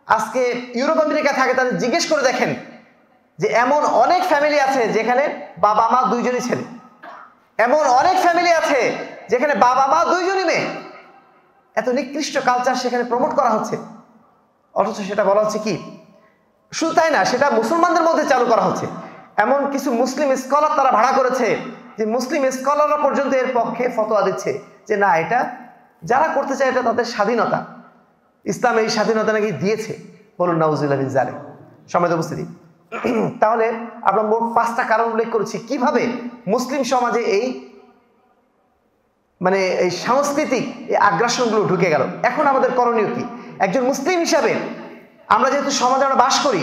আজকে ইউরোপ আমেরিকা থাকে, তাদের জিজ্ঞেস করে দেখেন যে এমন অনেক ফ্যামিলি আছে যেখানে বাবা মা দুইজনই ছেলে, এমন অনেক ফ্যামিলি আছে যেখানে বাবা মা দুইজনই মেয়ে। এত নিকৃষ্ট কালচার সেখানে প্রমোট করা হচ্ছে, অথচ সেটা বলা হচ্ছে কি? শুধু তাই না, সেটা মুসলমানদের মধ্যে চালু করা হচ্ছে। এমন কিছু মুসলিম স্কলার তারা ভাড়া করেছে যে মুসলিম স্কলাররা পর্যন্ত এর পক্ষে ফতোয়া দিচ্ছে যে না, এটা যারা করতে চায় এটা তাদের স্বাধীনতা, ইসলাম এই স্বাধীনতা নাকি দিয়েছে। বলুন নাউজুবিল্লাহ মিন যালিক। সম্মানিত উপস্থিতি, তাহলে আমরা মোট 5টা কারণ উল্লেখ করেছি কিভাবে মুসলিম সমাজে এই এই সাংস্কৃতিক এই আগ্রাসনগুলো ঢুকে গেল। এখন আমাদের করণীয় কি? একজন মুসলিম হিসাবে আমরা যেহেতু সমাজে আমরা বাস করি,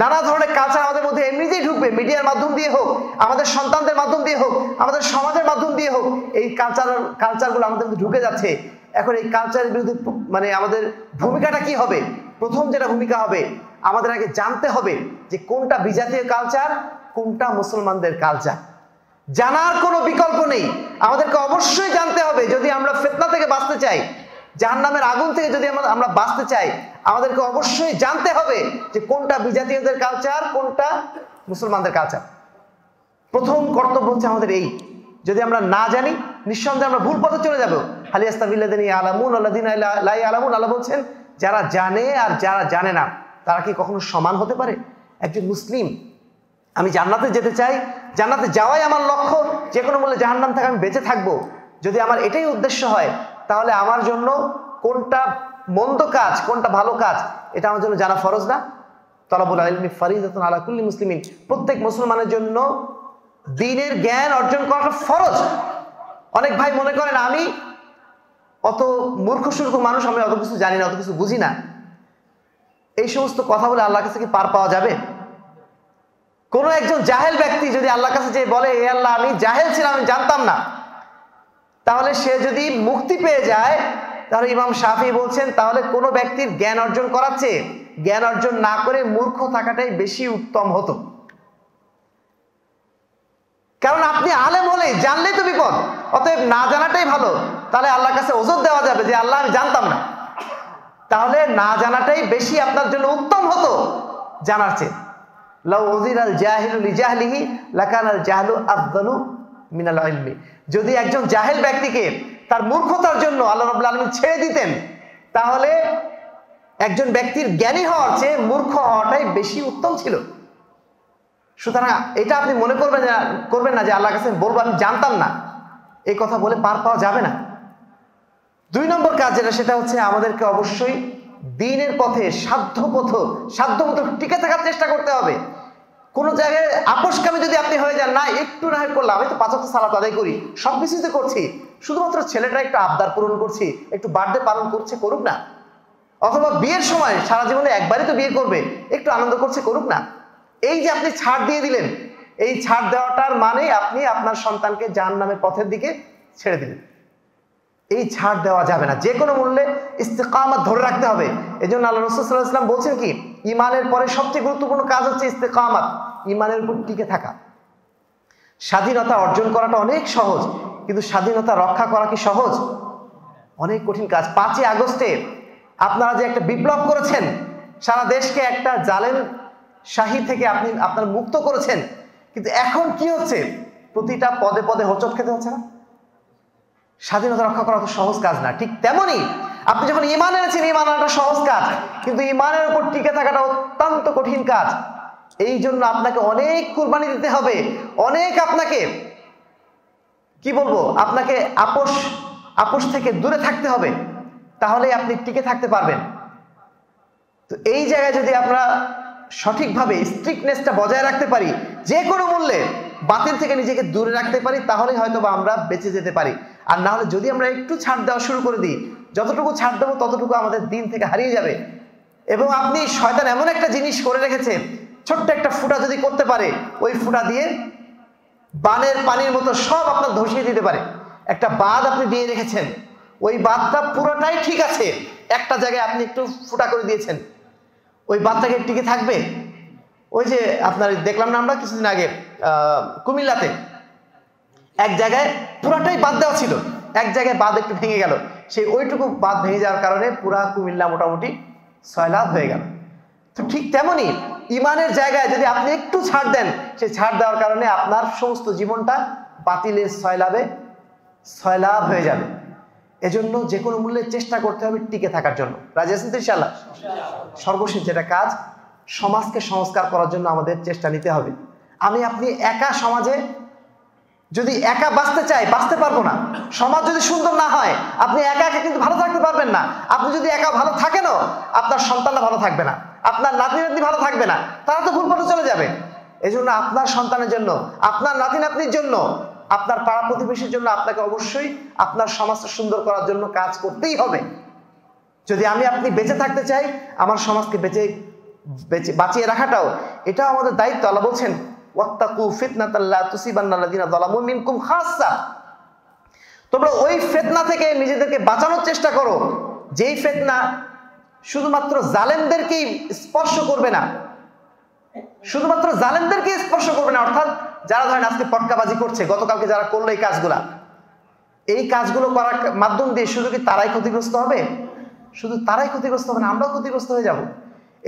নানা ধরনের কালচার আমাদের মধ্যে এমনিতেই ঢুকবে, মিডিয়ার মাধ্যম দিয়ে হোক, আমাদের সন্তানদের মাধ্যম দিয়ে হোক, আমাদের সমাজের মাধ্যম দিয়ে হোক, এই কালচারগুলো আমাদের মধ্যে ঢুকে যাচ্ছে। এখন এই কালচারের বিরুদ্ধে আমাদের ভূমিকাটা কি হবে? প্রথম যেটা ভূমিকা হবে, আমাদের আগে জানতে হবে যে কোনটা বিজাতীয় কালচার, কোনটা মুসলমানদের কালচার। জানার কোনো বিকল্প নেই, আমাদেরকে অবশ্যই জানতে হবে। যদি আমরা ফিতনা থেকে বাঁচতে চাই, জাহান্নামের আগুন থেকে যদি আমরা বাঁচতে চাই, আমাদেরকে অবশ্যই জানতে হবে যে কোনটা বিজাতীয়দের কালচার, কোনটা মুসলমানদের কালচার। প্রথম কর্তব্য হচ্ছে আমাদের এই। যদি আমরা না জানি, নিঃসন্দেহে আমরা ভুল পথে চলে যাব। হাল ইয়াস্তাবিল্লাযিনা ইয়ালামুন আল্লাযিনা লা ইয়ালামুন। আল্লাহ বলছেন যারা জানে আর যারা জানে না তারা কি কখনো সমান হতে পারে? একজন মুসলিম, আমি জান্নাতে যেতে চাই, জান্নাতে যাওয়াই আমার লক্ষ্য, যে কোনো মূল্যে জাহান্নাম থেকে আমি বেঁচে থাকবো, যদি আমার এটাই উদ্দেশ্য হয়, তাহলে আমার জন্য কোনটা মন্দ কাজ, কোনটা ভালো কাজ, এটা আমার জন্য জানা ফরজ না? তলাবুল ইলমি ফরিদাতুন আলা কুল্লি মুসলিমিন। প্রত্যেক মুসলমানের জন্য দ্বীনের জ্ঞান অর্জন করাটা ফরজ। অনেক ভাই মনে করেন আমি অত মূর্খ সুর্খ মানুষ, আমি অত কিছু জানি না, অত কিছু বুঝি না। এই সমস্ত কথা বলে আল্লাহর কাছে কি পার পাওয়া যাবে? কোন একজন জাহেল ব্যক্তি যদি আল্লাহর কাছে যে বলে হে আল্লাহ আমি জাহেল ছিলাম, আমি জানতাম না, তাহলে সে যদি মুক্তি পেয়ে যায়, তাহলে ইমাম শাফি বলছেন তাহলে কোনো ব্যক্তির জ্ঞান অর্জন করার চেয়ে জ্ঞান অর্জন না করে মূর্খ থাকাটাই বেশি উত্তম হতো। কারণ আপনি আলেম হলে জানলেই তো বিপদ, অতএব না জানাটাই ভালো। তাহলে আল্লাহর কাছে ওজর দেওয়া যাবে যে আল্লাহ আমি জানতাম না, তাহলে না জানাটাই বেশি আপনার জন্য উত্তম হতো জানার চেয়ে। লাউ উযিরাল জাহিলু লিজাহলিহি লাকানাল জাহলু আফদালু মিনাল ইলমি। যদি একজন জাহেল ব্যক্তিকে তার মূর্খতার জন্য আল্লাহ রাব্বুল আলামিন ছেড়ে দিতেন, তাহলে একজন ব্যক্তির জ্ঞানী হওয়ার চেয়ে মূর্খ হওয়াটাই বেশি উত্তম ছিল। সুতরাং এটা আপনি মনে করবেন না যে আল্লাহর কাছে বলবো আমি জানতাম না, এই কথা বলে পার পাওয়া যাবে না। 2 নম্বর কাজ যেটা, সেটা হচ্ছে আমাদেরকে অবশ্যই দ্বীনের পথে সাধ্যমতো টিকে থাকার চেষ্টা করতে হবে। কোন জায়গায় আপোষকামী যদি আপনি হয়ে যান, না একটু না করলাম, আমি তো 5 ওয়াক্ত সালাত আদায় করি, সবকিছুই তো করছি, শুধুমাত্র ছেলেটা একটু আবদার পূরণ করছি, একটু বার্থডে পালন করছে, করুক না। অথবা বিয়ের সময় সারা জীবনে একবারই তো বিয়ে করবে, একটু আনন্দ করছে, করুক না। এই যে আপনি ছাড় দিয়ে দিলেন, এই ছাড় দেওয়াটার মানে আপনি আপনার সন্তানকে জাহান্নামের পথের দিকে ছেড়ে দিলেন। এই ছাড় দেওয়া যাবে না, যে কোনো মূল্যে ইস্তেকামাত ধরে রাখতে হবে। এই জন্য আল্লাহ রাসূল সাল্লাল্লাহু আলাইহি ওয়াসাল্লাম বলছেন কি, ইমানের পরে সবচেয়ে গুরুত্বপূর্ণ কাজ হচ্ছে ইস্তেকামাত, ইমানের উপর টিকে থাকা। স্বাধীনতা অর্জন করাটা অনেক সহজ, কিন্তু স্বাধীনতা রক্ষা করা কি সহজ? অনেক কঠিন কাজ। 5ই আগস্টে আপনারা যে একটা বিপ্লব করেছেন, সারা দেশকে একটা জালেম শাহী থেকে আপনি আপনার মুক্ত করেছেন, কিন্তু এখন কি হচ্ছে? প্রতিটা পদে পদে হোঁচট খেতে হচ্ছে না? স্বাধীনতা রক্ষা করা তো সহজ কাজ না। ঠিক তেমনি আপনি যখন ঈমান এনেছেন, ঈমান আনাটা সহজ কাজ, কিন্তু ঈমানের উপর টিকে থাকাটা অত্যন্ত কঠিন কাজ। এই জন্য আপনাকে অনেক কুরবানি দিতে হবে, অনেক আপনাকে কি বলবো, আপনাকে আপোষ থেকে দূরে থাকতে হবে, তাহলে আপনি টিকে থাকতে পারবেন। তো এই জায়গায় যদি আমরা সঠিকভাবে স্ট্রিক্টনেসটা বজায় রাখতে পারি, যে কোনো মূল্যে বাতিল থেকে নিজেকে দূরে রাখতে পারি, তাহলেই হয়তো বা আমরা বেঁচে যেতে পারি। আর না হলে যদি আমরা একটু ছাড় দেওয়া শুরু করে দিই, যতটুকু ছাড় দেবো ততটুকু আমাদের দিন থেকে হারিয়ে যাবে। এবং আপনি, শয়তান এমন একটা জিনিস করে রেখেছে, ছোট্ট একটা ফুটা যদি করতে পারে, ওই ফুটা দিয়ে বানের পানির মতো সব আপনার ধসিয়ে দিতে পারে। একটা বাঁধ আপনি দিয়ে রেখেছেন, ওই বাঁধটা পুরোটাই ঠিক আছে, একটা জায়গায় আপনি একটু ফুটা করে দিয়েছেন, ওই বাঁধটাকে টিকে থাকবে? ওই যে আপনার দেখলাম না আমরা কিছুদিন আগে কুমিল্লাতে এক জায়গায় পুরাটাই বাঁধ দেওয়া ছিল, এক জায়গায় বাঁধ একটু ভেঙে গেল, সেই ওইটুকু বাঁধ ভেঙে যাওয়ার কারণে পুরা কুমিল্লা মোটামুটি সয়লাব হয়ে গেল। তো ঠিক তেমনি ইমানের জায়গায় যদি আপনি একটু ছাড় দেন, সেই ছাড় দেওয়ার কারণে আপনার সমস্ত জীবনটা বাতিলের সয়লাব হয়ে যাবে। এজন্য যে কোনো মূল্যে চেষ্টা করতে হবে টিকে থাকার জন্য। রাজি আছেন তো ইনশাআল্লাহ? সর্বশেষ যেটা কাজ, সমাজকে সংস্কার করার জন্য আমাদের চেষ্টা নিতে হবে। আপনি একা সমাজে যদি একা বাঁচতে চাই, বাঁচতে পারবো না। সমাজ যদি সুন্দর না হয়, আপনি একা একা কিন্তু ভালো থাকতে পারবেন না। আপনি যদি একা ভালো থাকেনও, আপনার সন্তানরা ভালো থাকবে না, আপনার নাতি নাতনি ভালো থাকবে না, তারা তো ভুল পথে চলে যাবে। এই জন্য আপনার সন্তানের জন্য, আপনার নাতি নাতনির জন্য, আপনার পাড়া প্রতিবেশীর জন্য আপনাকে অবশ্যই আপনার সমাজকে সুন্দর করার জন্য কাজ করতেই হবে। যদি আপনি বেঁচে থাকতে চাই, আমার সমাজকে বাঁচিয়ে রাখাটাও এটাও আমাদের দায়িত্ব। আল্লাহ বলছেন, ওয়াত্তাকু ফিতনাতাল লা তুসিবান্নাল্লাযিনা যালামু মিনকুম খাসসা, তোমরা ওই ফিতনা থেকে নিজেদেরকে বাঁচানোর চেষ্টা করো, যেই ফিতনা শুধুমাত্র জালেমদেরকেই স্পর্শ করবে না, শুধুমাত্র জালেমদেরকেই স্পর্শ করবে না। অর্থাৎ যারা ধরেন আজকে পটকাবাজি করছে, গতকালকে যারা করলো এই কাজগুলো করার মাধ্যম দিয়ে শুধু কি তারাই ক্ষতিগ্রস্ত হবে? শুধু তারাই ক্ষতিগ্রস্ত হবে না, আমরাও ক্ষতিগ্রস্ত হয়ে যাব।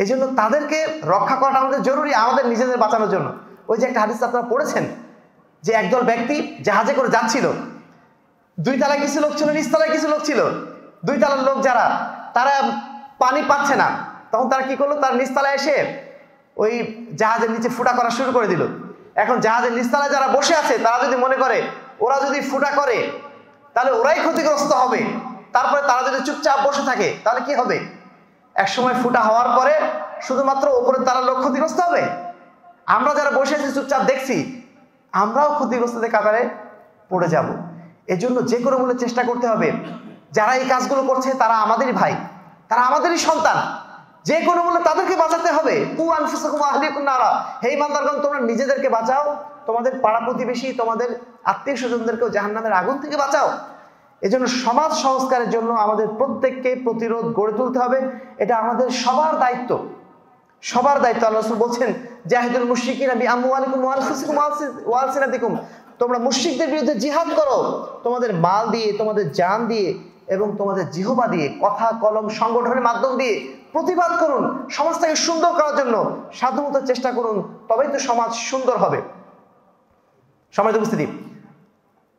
এই জন্য তাদেরকে রক্ষা করাটা আমাদের জরুরি, আমাদের নিজেদের বাঁচানোর জন্য। ওই যে একটা হাদিস আপনারা পড়েছেন, যে একদল ব্যক্তি জাহাজে করে যাচ্ছিল, 2 তলায় কিছু লোক ছিল, নিচ তলায় কিছু লোক ছিল। 2 তলার লোক তারা পানি পাচ্ছে না, তখন তারা কি করলো, তার নিচতলায় এসে ওই জাহাজের নিচে ফুটা করা শুরু করে দিল। এখন জাহাজের নিচতলায় যারা বসে আছে, তারা যদি মনে করে ওরা যদি ফুটা করে তাহলে ওরাই ক্ষতিগ্রস্ত হবে, তারপরে তারা যদি চুপচাপ বসে থাকে, তাহলে কি হবে? এক সময় ফুটা হওয়ার পরে শুধুমাত্র ওপরে তারা লোক ক্ষতিগ্রস্ত হবে, আমরা যারা বসে আছি চুপচাপ দেখছি, আমরাও ক্ষতিগ্রস্তদের কাতারে পড়ে যাব। এজন্য যে কোনো মূল্যে চেষ্টা করতে হবে, যারা এই কাজগুলো করছে তারা আমাদেরই ভাই, তারা আমাদেরই সন্তান, যে কোনো মূল্যে তাদেরকে বাঁচাতে হবে। কু আনফুসাকুম ওয়া আহলিকুম নারা, হে ইমানদারগণ, তোমরা নিজেদেরকে বাঁচাও, তোমাদের পাড়া প্রতিবেশী, তোমাদের আত্মীয় স্বজনদেরকেও জাহান্নামের আগুন থেকে বাঁচাও। এজন্য সমাজ সংস্কারের জন্য আমাদের প্রত্যেককে প্রতিরোধ গড়ে তুলতে হবে, এটা আমাদের সবার দায়িত্ব, সবার দায়িত্ব। আল্লাহ রাসূল বলছেন, জাহিদুল মুশরিকিনা বিআমওয়ালিকুম ওয়া আনফুসিকুম ওয়া আলসিনাতিকুম, তোমরা মুশরিকদের বিরুদ্ধে জিহাদ করো, তোমাদের মাল দিয়ে, তোমাদের জান দিয়ে এবং তোমাদের জিহবা দিয়ে, কথা কলম সংগঠনের মাধ্যম দিয়ে প্রতিবাদ করুন। সমাজটাকে সুন্দর করার জন্য সাধ্যমতো চেষ্টা করুন, তবেই তো সমাজ সুন্দর হবে। সম্মানিত উপস্থিতি,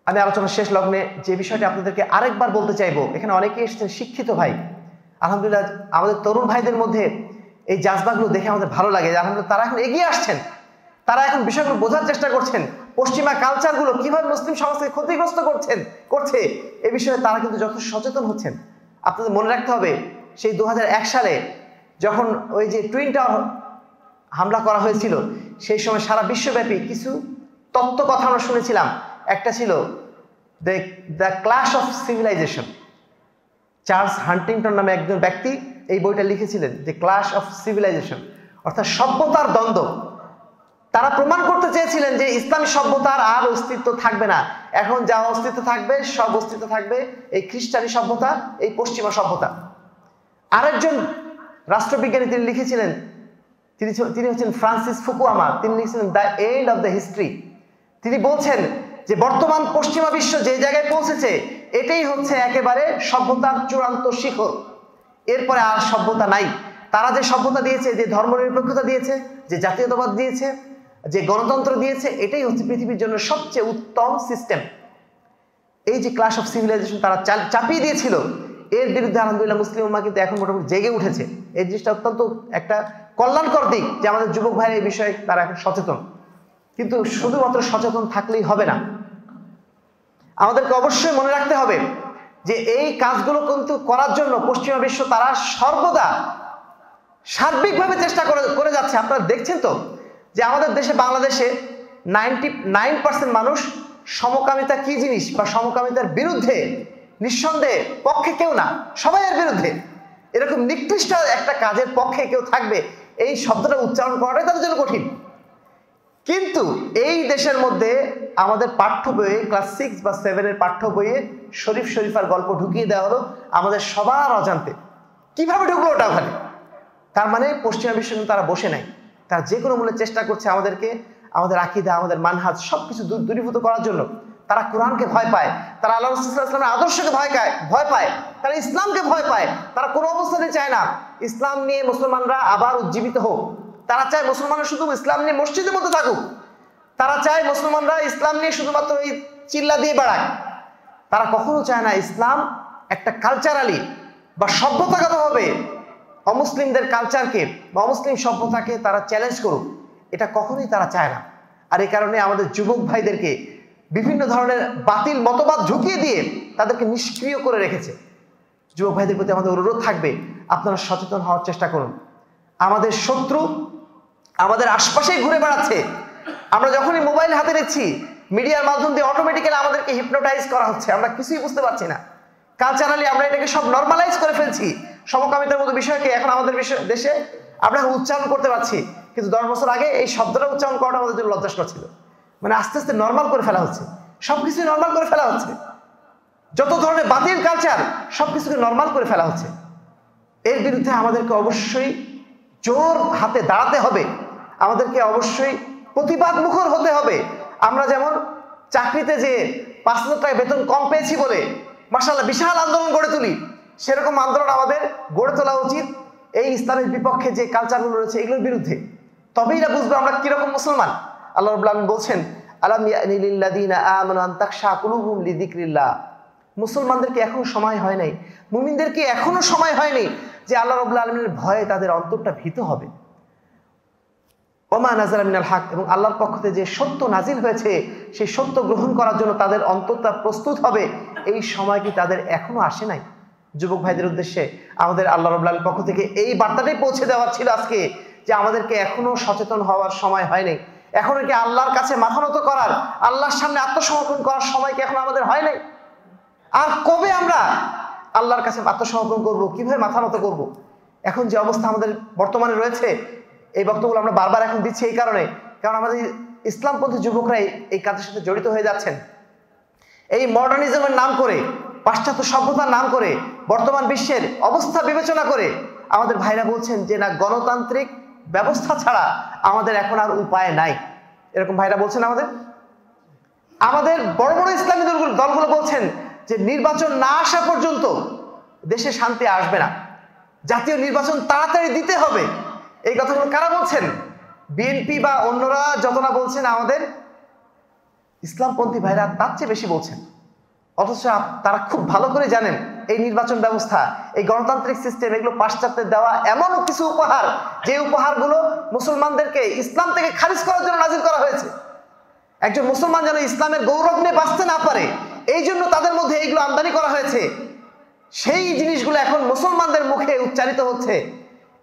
আমি আলোচনার শেষ লগ্নে যে বিষয়টি আপনাদেরকে আরেকবার বলতে চাইবো, এখানে অনেকেই এসেছেন শিক্ষিত ভাই, আলহামদুলিল্লাহ আমাদের তরুণ ভাইদের মধ্যে এই জাজবাগুলো দেখে আমাদের ভালো লাগে। আলহামদুলিল্লাহ তারা এখন এগিয়ে আসছেন, তারা এখন বিষয়গুলো বোঝার চেষ্টা করছেন, পশ্চিমা কালচারগুলো কিভাবে মুসলিম সমাজকে ক্ষতিগ্রস্ত করছে এ বিষয়ে তারা কিন্তু যথেষ্ট সচেতন হচ্ছেন। আপনাদের মনে রাখতে হবে সেই 2001 সালে যখন ওই যে টুইন টাওয়ার হামলা করা হয়েছিল, সেই সময় সারা বিশ্বব্যাপী কিছু তত্ত্ব কথা আমরা শুনেছিলাম। একটা ছিল the clash of civilization. Charles Huntington নামে একজন ব্যক্তি এই বইটা লিখেছিলেন, দ্য ক্লাশ অফ সিভিলাইজেশন, অর্থাৎ সভ্যতার দ্বন্দ্ব। তারা প্রমাণ করতে চেয়েছিলেন যে ইসলামী সভ্যতার আর অস্তিত্ব থাকবে না, এখন যা অস্তিত্ব থাকবে সব অস্তিত্ব থাকবে এই খ্রিস্টানি সভ্যতা, এই পশ্চিমা সভ্যতা। আরেকজন রাষ্ট্রবিজ্ঞানী তিনি লিখেছিলেন, তিনি হচ্ছেন ফ্রান্সিস ফুকুয়ামা। তিনি লিখেছিলেন the end of the history. তিনি বলছেন যে বর্তমান পশ্চিমা বিশ্ব যে জায়গায় পৌঁছেছে এটাই হচ্ছে একেবারে সভ্যতার চূড়ান্ত শিখর, এরপরে আর সভ্যতা নাই। তারা যে সভ্যতা দিয়েছে, যে ধর্মনিরপেক্ষতা দিয়েছে, যে জাতীয়তাবাদ দিয়েছে, যে গণতন্ত্র দিয়েছে, এটাই হচ্ছে পৃথিবীর জন্য সবচেয়ে উত্তম সিস্টেম। এই যে ক্লাশ অফ সিভিলাইজেশন তারা চাপিয়ে দিয়েছিল, এর বিরুদ্ধে আলহামদুলিল্লাহ মুসলিম উম্মাহ কিন্তু এখন মোটামুটি জেগে উঠেছে। এই জিনিসটা অত্যন্ত একটা কল্যাণকর দিক যে আমাদের যুবক ভাইয়ের এই বিষয়ে তারা এখন সচেতন। কিন্তু শুধুমাত্র সচেতন থাকলেই হবে না, আমাদেরকে অবশ্যই মনে রাখতে হবে যে এই কাজগুলো কিন্তু করার জন্য পশ্চিমা বিশ্ব তারা সর্বদা সার্বিকভাবে চেষ্টা করে যাচ্ছে। আপনারা দেখছেন তো যে আমাদের দেশে, বাংলাদেশে 99% মানুষ সমকামিতা কি জিনিস বা সমকামিতার বিরুদ্ধে, নিঃসন্দেহে পক্ষে কেউ না, সবাই এর বিরুদ্ধে। এরকম নিকৃষ্ট একটা কাজের পক্ষে কেউ থাকবে, এই শব্দটা উচ্চারণ করাটাই তাদের জন্য কঠিন। কিন্তু এই দেশের মধ্যে আমাদের পাঠ্য বইয়ে ক্লাস 6 বা 7 এর পাঠ্য বইয়ে শরীফার গল্প ঢুকিয়ে দেওয়া হলো আমাদের সবার অজান্তে। কিভাবে ঢুকলো ওটা ওখানে? তার মানে পশ্চিমা বিশ্ব তারা বসে নাই, তারা যে কোনো মূল্যে চেষ্টা করছে আমাদেরকে, আমাদের আকীদা, আমাদের মানহাজ সবকিছু দূরীভূত করার জন্য। তারা কোরআনকে ভয় পায়, তারা আল্লাহ রাসূল সাল্লাল্লাহু আলাইহি ওয়াসাল্লামের আদর্শকে ভয় পায়, তারা ইসলামকে ভয় পায়। তারা কোনো অবস্থাতেই চায় না ইসলাম নিয়ে মুসলমানরা আবার উজ্জীবিত হোক। তারা চায় মুসলমানরা শুধু ইসলাম নিয়ে মসজিদের মধ্যে থাকুক। তারা চায় মুসলমানরা ইসলাম নিয়ে শুধুমাত্র এই চিল্লা দিয়ে বেড়ায়। তারা কখনো চায় না ইসলাম একটা কালচারালি বা সভ্যতাগতভাবে অমুসলিমদের কালচারকে বা অমুসলিম সভ্যতাকে তারা চ্যালেঞ্জ করুক, এটা কখনোই তারা চায় না। আর এই কারণে আমাদের যুবক ভাইদেরকে বিভিন্ন ধরনের বাতিল মতবাদ ঢুকিয়ে দিয়ে তাদেরকে নিষ্ক্রিয় করে রেখেছে। যুবক ভাইদের প্রতি আমাদের অনুরোধ থাকবে, আপনারা সচেতন হওয়ার চেষ্টা করুন। আমাদের শত্রু আমাদের আশপাশেই ঘুরে বেড়াচ্ছে। আমরা যখনই মোবাইল হাতে নিচ্ছি, মিডিয়ার মাধ্যম দিয়ে অটোমেটিক্যালি আমাদেরকে হিপনোটাইজ করা হচ্ছে, আমরা কিছুই বুঝতে পারছি না। কালচারালি আমরা এটাকে সব নর্মালাইজ করে ফেলছি। সমকামিতার মতো বিষয়কে এখন আমাদের দেশে আমরা উচ্চারণ করতে পারছি, কিন্তু 10 বছর আগে এই শব্দটা উচ্চারণ করাটা আমাদের জন্য লজ্জাস্কর ছিল। মানে আস্তে আস্তে নর্মাল করে ফেলা হচ্ছে, সবকিছু নর্মাল করে ফেলা হচ্ছে। যত ধরনের বাতিল কালচার সবকিছুকে নর্মাল করে ফেলা হচ্ছে। এর বিরুদ্ধে আমাদেরকে অবশ্যই জোর হাতে দাঁড়াতে হবে, আমাদেরকে অবশ্যই প্রতিবাদ মুখর হতে হবে। আমরা যেমন চাকরিতে যে 5,000 টাকা বেতন কম পেয়েছি বলে মাশাআল্লাহ বিশাল আন্দোলন গড়ে তুলি, সেরকম আন্দোলন আমাদের গড়ে তোলা উচিত এই ইসলামের বিপক্ষে যে কালচারগুলো রয়েছে এগুলোর বিরুদ্ধে। তবেই না বুঝবো আমরা কিরকম মুসলমান। আল্লাহ রাব্বুল আলামিন বলছেন, আলাম ইয়ানি লিল্লাযিনা আমানু আন তাখশা কুলুবুহুম লিযিকরিল্লাহ। মুসলমানদেরকে এখনো সময় হয় নাই, মুমিনদেরকে এখনো সময় হয়নি যে আল্লাহ রাব্বুল আলামিনের ভয়ে তাদের অন্তরটা ভীত হবে। ওমা নাযালা মিনাল হক, এবং আল্লাহর পক্ষ থেকে যে সত্য নাজিল হয়েছে সেই সত্য গ্রহণ করার জন্য তাদের অন্তরটা প্রস্তুত হবে, এই সময় কি তাদের এখনো আসে নাই? যুবক ভাইদের উদ্দেশ্যে আমাদের আল্লাহ রাব্বুল আলামিনের পক্ষ থেকে এই বার্তাটাই পৌঁছে দেওয়ার ছিল আজকে, যে আমাদেরকে এখনো সচেতন হওয়ার সময় হয়নি। এখনো কি আল্লাহর কাছে মাথা নত করার, আল্লাহর সামনে আত্মসমর্পণ করার সময় কি এখন আমাদের হয় নাই? আর কবে আমরা আল্লাহর কাছে আত্মসমর্পণ করব, কিভাবে মাথা নত করব? এখন যে অবস্থা আমাদের বর্তমানে রয়েছে, এই বক্তব্যগুলো আমরা বারবার এখন দিচ্ছি এই কারণে, কারণ আমাদের ইসলামপন্থী যুবকরাই এই কাজের সাথে জড়িত হয়ে যাচ্ছেন। এই মডার্নিজমের নাম করে, পাশ্চাত্য সভ্যতার নাম করে, বর্তমান বিশ্বের অবস্থা বিবেচনা করে আমাদের ভাইরা বলছেন যে না, গণতান্ত্রিক ব্যবস্থা ছাড়া আমাদের এখন আর উপায় নাই। এরকম ভাইরা বলছেন আমাদের বড় বড় ইসলামী দলগুলো বলছেন যে নির্বাচন না আসা পর্যন্ত দেশে শান্তি আসবে না, জাতীয় নির্বাচন তাড়াতাড়ি দিতে হবে। এই কথাগুলো কারা বলছেন? বিএনপি বা অন্যরা যত না বলছেন, আমাদের ইসলামপন্থী ভাইরা তার চেয়ে বেশি বলছেন। অথচ তারা খুব ভালো করে জানেন এই নির্বাচন ব্যবস্থা, এই গণতান্ত্রিক সিস্টেম, এগুলো পাশ্চাত্যের দেওয়া এমন কিছু উপহার, যে উপহারগুলো মুসলমানদেরকে ইসলাম থেকে খারিজ করার জন্য নাজিল করা হয়েছে। একজন মুসলমান যেন ইসলামের গৌরব নিয়ে বাঁচতে না পারে, এই জন্য তাদের মধ্যে এইগুলো আমদানি করা হয়েছে। সেই জিনিসগুলো এখন মুসলমানদের মুখে উচ্চারিত হচ্ছে।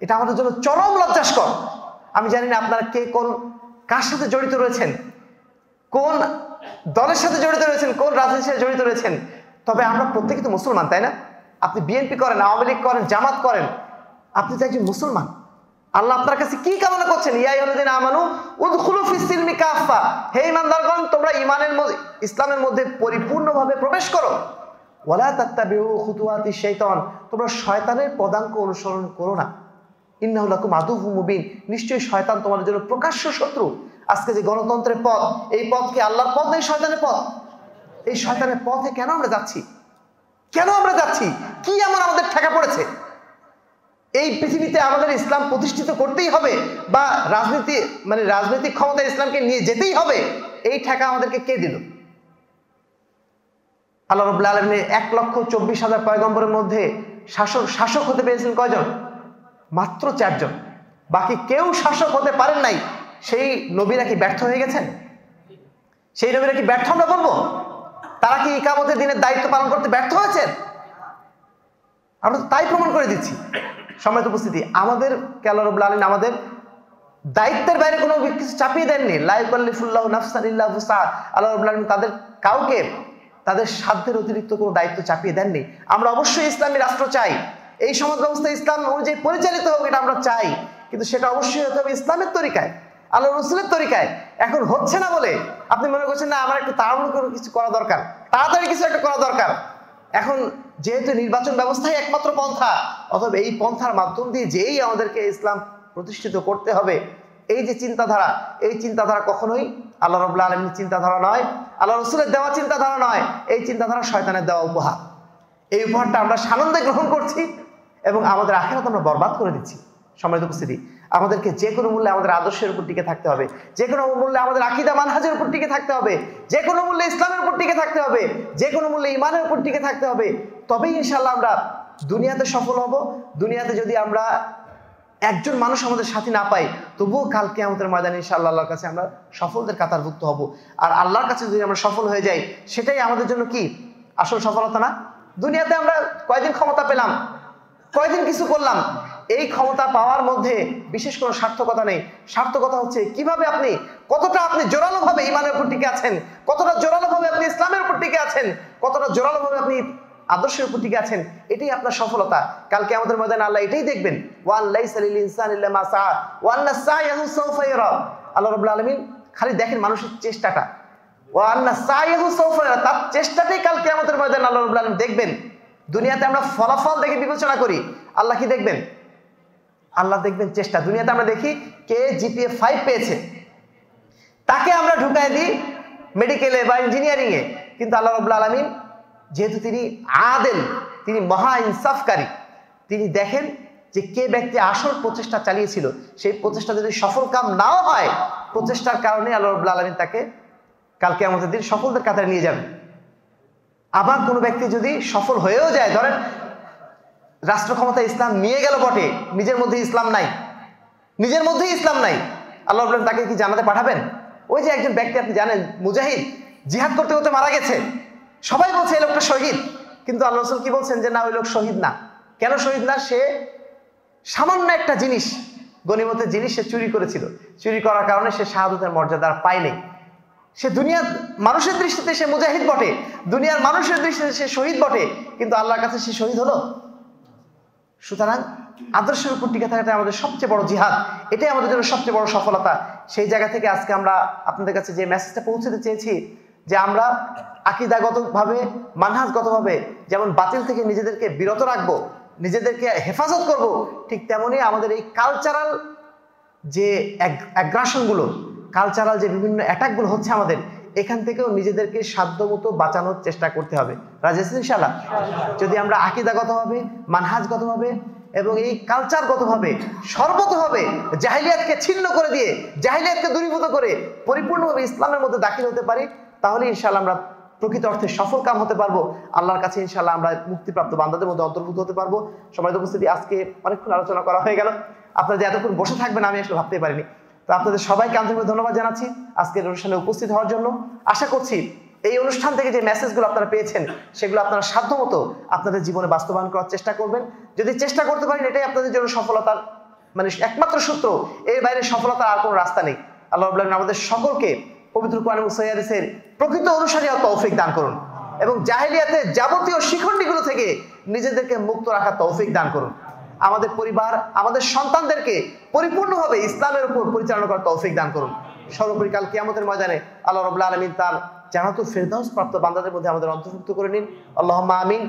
এটা আমাদের জন্য চরম লজ্জাস্কর। আমি জানি না আপনারা কে কোন কার সাথে জড়িত রয়েছেন, কোন দলের সাথে জড়িত রয়েছেন, কোন রাজনীতির সাথে জড়িত রয়েছেন, তবে আমরা প্রত্যেকে তো মুসলমান, তাই না? আপনি বিএনপি করেন, আওয়ামী লীগ করেন, জামাত করেন, আপনি তো একজন মুসলমান। আল্লাহ আপনার কাছে কি কামনা করছেন? ইয়া আইয়ুহাল্লাযীনা আমানু উদখুলু ফিস-সিলমি কাফা, হে ঈমানদারগণ, তোমরা ঈমানের মধ্যে, ইসলামের মধ্যে পরিপূর্ণভাবে প্রবেশ করো। ওয়ালা তাত্তাবিউ খুতুওয়াতিশ শাইতান, তোমরা শয়তানের পদাঙ্ক অনুসরণ করো না। ইন্নাহু লাকুম আদুউম মুবিন, নিশ্চয়ই শয়তান তোমাদের জন্য প্রকাশ্য শত্রু। আজকে যে গণতন্ত্রের পথ, এই পথ কি আল্লাহর পথ নাকি শয়তানের পথ? এই শয়তানের পথে কেন আমরা যাচ্ছি? কেন আমরা যাচ্ছি? কি এমন আমাদের ঠেকা পড়েছে? এই পৃথিবীতে আমাদের ইসলাম প্রতিষ্ঠিত করতেই হবে, বা রাজনৈতিক ক্ষমতা ইসলামকে নিয়ে যেতেই হবে, এই ঠেকা আমাদেরকে কে দিল? আল্লাহ রাব্বুল আলামিন 1,24,000 পয়গম্বরের মধ্যে শাসক হতে পেরেছেন কয়জন? মাত্র 4 জন। বাকি কেউ শাসক হতে পারেন নাই। সেই নবীরা কি ব্যর্থ হয়ে গেছেন? সেই নবীরা কি ব্যর্থ আমরা বলবো? তারা কি ইকামতের দিনের দায়িত্ব পালন করতে ব্যর্থ হয়েছেন? আমরা তো তাই প্রমাণ করে দিচ্ছি। সম্মানিত উপস্থিতি, আমাদেরকে আল্লাহ রাব্বুল আলামিন আমাদের দায়িত্বের বাইরে কোনো কিছু চাপিয়ে দেননি। লা ইউকাল্লিফুল্লাহু নাফসান ইল্লা উসআহা, আল্লাহ রাব্বুল আলামিন তাদের কাউকে তাদের সাধ্যের অতিরিক্ত কোনো দায়িত্ব চাপিয়ে দেননি। আমরা অবশ্যই ইসলামী রাষ্ট্র চাই, এই সমাজ ব্যবস্থা ইসলাম অনুযায়ী পরিচালিত হোক, এটা আমরা চাই, কিন্তু সেটা অবশ্যই হতে হবে ইসলামের তরিকায়, আল্লাহ রসুলের তরিকায়। এখন হচ্ছে না বলে আপনি মনে করছেন না আমার একটু তাড়াহুড়ো করে কিছু করা দরকার, তাড়াতাড়ি কিছু একটা করা দরকার। এখন যেহেতু নির্বাচন ব্যবস্থাই একমাত্র পন্থা, অথবা এই পন্থার মাধ্যম দিয়ে যেই আমাদেরকে ইসলাম প্রতিষ্ঠিত করতে হবে, এই যে চিন্তাধারা, এই চিন্তাধারা কখনোই আল্লাহ রাব্বুল আলামিনের চিন্তাধারা নয়, আল্লাহ রসুলের দেওয়া চিন্তাধারা নয়। এই চিন্তাধারা শয়তানের দেওয়া উপহার। এই উপহারটা আমরা সানন্দে গ্রহণ করছি এবং আমাদের আখিরাত আমরা বরবাদ করে দিচ্ছি। সম্মানিত উপস্থিতি, আমাদেরকে যে কোনো মূল্যে আমাদের আদর্শের উপর টিকে থাকতে হবে, যে কোনো মূল্যে আমাদের আকীদা মানহাজের উপর টিকে থাকতে হবে, যে কোনো মূল্যে ইসলামের উপর টিকে থাকতে হবে, যে কোনো মূল্যে ঈমানের উপর টিকে থাকতে হবে। তবেই ইনশাআল্লাহ আমরা দুনিয়াতে সফল হব। দুনিয়াতে যদি আমরা একজন মানুষ আমাদের সাথী না পাই, তবুও কাল কিয়ামতের ময়দানে ইনশাআল্লাহ আল্লাহর কাছে আমরা সফলদের কাতারভুক্ত হব। আর আল্লাহর কাছে যদি আমরা সফল হয়ে যাই, সেটাই আমাদের জন্য কি আসল সফলতা না? দুনিয়াতে আমরা কয়দিন ক্ষমতা পেলাম, কয়দিন কিছু করলাম, এই ক্ষমতা পাওয়ার মধ্যে বিশেষ কোনো সার্থকতা নেই। সার্থকতা হচ্ছে কিভাবে আপনি, কতটা আপনি জোরালোভাবে ঈমানের উপর টিকে আছেন, কতটা জোরালোভাবে আপনি ইসলামের উপর টিকে আছেন, কতটা জোরালোভাবে আপনি আদর্শের উপর টিকে আছেন, এটাই আপনার সফলতা। কালকে আমাদের ময়দানে আল্লাহ এটাই দেখবেন, ওয়ান লাইসা লিল ইনসানি ইল্লা মা সাআ ওয়া আন্না সা'য়াহু সাওফা ইউরা। আল্লাহ রাব্বুল আলামিন খালি দেখেন মানুষের চেষ্টাটা, ওয়া আন্না সা'য়াহু সাওফা ইউরা, তার চেষ্টাটাই কালকে আমাদের ময়দানে আল্লাহ রাব্বুল আলামিন দেখবেন। দুনিয়াতে আমরা ফলাফল দেখে বিবেচনা করি, আল্লাহ কি দেখবেন? আল্লাহ দেখবেন চেষ্টা। দুনিয়াতে আমরা দেখি কে জিপিএ 5 পেয়েছে, তাকে আমরা ঢুকাই দিই মেডিকেলে বা ইঞ্জিনিয়ারিং এ। কিন্তু আল্লাহ রাব্বুল আলামিন যেহেতু তিনি আদেল, তিনি মহা ইনসাফকারী, তিনি দেখেন যে কে ব্যক্তি আসল প্রচেষ্টা চালিয়েছিল, সেই প্রচেষ্টা যদি সফল কাম নাও হয়, প্রচেষ্টার কারণে আল্লাহ রাব্বুল আলামিন তাকে কালকে আমাদের দিন সফলদের কাতারে নিয়ে যাবেন। আবার কোনো ব্যক্তি যদি সফল হয়েও যায়, ধরেন রাষ্ট্র ক্ষমতা ইসলাম নিয়ে গেল বটে, নিজের মধ্যে ইসলাম নাই, নিজের মধ্যেই ইসলাম নাই, আল্লাহ রাব্বুল আলামিন তাকে কি জান্নাতে পাঠাবেন? ওই যে একজন ব্যক্তি আপনি জানেন মুজাহিদ, জিহাদ করতে করতে মারা গেছে, সবাই বলছে এই লোকটা শহীদ, কিন্তু আল্লাহ রাসূল কি বলছেন যে না, ওই লোক শহীদ না। কেন শহীদ না? সে সামান্য একটা জিনিস, গনিমতের জিনিস সে চুরি করেছিল, চুরি করার কারণে সে শাহাদাতের মর্যাদা পায়নি। সে দুনিয়ার মানুষের দৃষ্টিতে সে মুজাহিদ বটে, দুনিয়ার মানুষের দৃষ্টিতে সে শহীদ বটে, কিন্তু আল্লাহর কাছে সে শহীদ হলো। সুতরাং আদর্শের উপর টিকে থাকাটা আমাদের সবচেয়ে বড় জিহাদ, এটাই আমাদের জন্য সবচেয়ে বড় সফলতা। সেই জায়গা থেকে আজকে আমরা আপনাদের কাছে যে মেসেজটা পৌঁছতে চেয়েছি, যে আমরা আকীদাগতভাবে, মানহাজগতভাবে যেমন বাতিল থেকে নিজেদেরকে বিরত রাখবো, নিজেদেরকে হেফাজত করব, ঠিক তেমনি আমাদের এই কালচারাল যে অ্যাগ্রাসনগুলো, কালচারাল যে বিভিন্ন অ্যাটাকগুলো হচ্ছে আমাদের, এখান থেকেও নিজেদেরকে সাধ্যমতো বাঁচানোর চেষ্টা করতে হবে। রাজি আছেন ইনশাআল্লাহ? যদি আমরা আকীদাগতভাবে, মানহাজগতভাবে এবং এই কালচারগতভাবে সর্বতভাবে জাহিলিয়াতকে ছিন্ন করে দিয়ে, জাহিলিয়াতকে দূরীভূত করে পরিপূর্ণভাবে ইসলামের মধ্যে দাখিল হতে পারি, তাহলে ইনশাআল্লাহ আমরা প্রকৃত অর্থে সফল কাম হতে পারবো। আল্লাহর কাছে ইনশাআল্লাহ আমরা মুক্তিপ্রাপ্ত বান্দাদের মধ্যে অন্তর্ভুক্ত হতে পারবো। সম্মানিত উপস্থিতি, আজকে অনেকক্ষণ আলোচনা করা হয়ে গেল। আপনারা যে এতক্ষণ বসে থাকবেন আমি আসলে ভাবতেই পারিনি। তো আপনাদের সবাইকে আন্তরিকভাবে ধন্যবাদ জানাচ্ছি আজকের অনুষ্ঠানে উপস্থিত হওয়ার জন্য। আশা করছি এই অনুষ্ঠান থেকে যে মেসেজগুলো আপনারা পেয়েছেন সেগুলো আপনারা সাধ্যমতো আপনাদের জীবনে বাস্তবায়ন করার চেষ্টা করবেন। যদি চেষ্টা করতে পারেন এটাই আপনাদের জন্য সফলতার মানে একমাত্র সূত্র, এর বাইরে সফলতার আর কোনো রাস্তা নেই। আল্লাহ রাব্বুল আলামিন আমাদের সকলকে পবিত্র কোরআন এবং সহিহ হাদিসের প্রকৃত অনুসারী হওয়ার তৌফিক দান করুন এবং জাহেলিয়াতের যাবতীয় শিখণ্ডীগুলো থেকে নিজেদেরকে মুক্ত রাখার তৌফিক দান করুন। আমাদের পরিবার, আমাদের সন্তানদেরকে পরিপূর্ণভাবে ইসলামের উপর পরিচালনা করার তৌফিক দান করুন। সর্বোপরি কাল কিয়ামতের ময়দানে আল্লাহ রাব্বুল আলামিন তার জান্নাতুল ফেরদাউস প্রাপ্ত বান্দাদের মধ্যে আমাদের অন্তর্ভুক্ত করে নিন। আল্লাহুম্মা আমিন।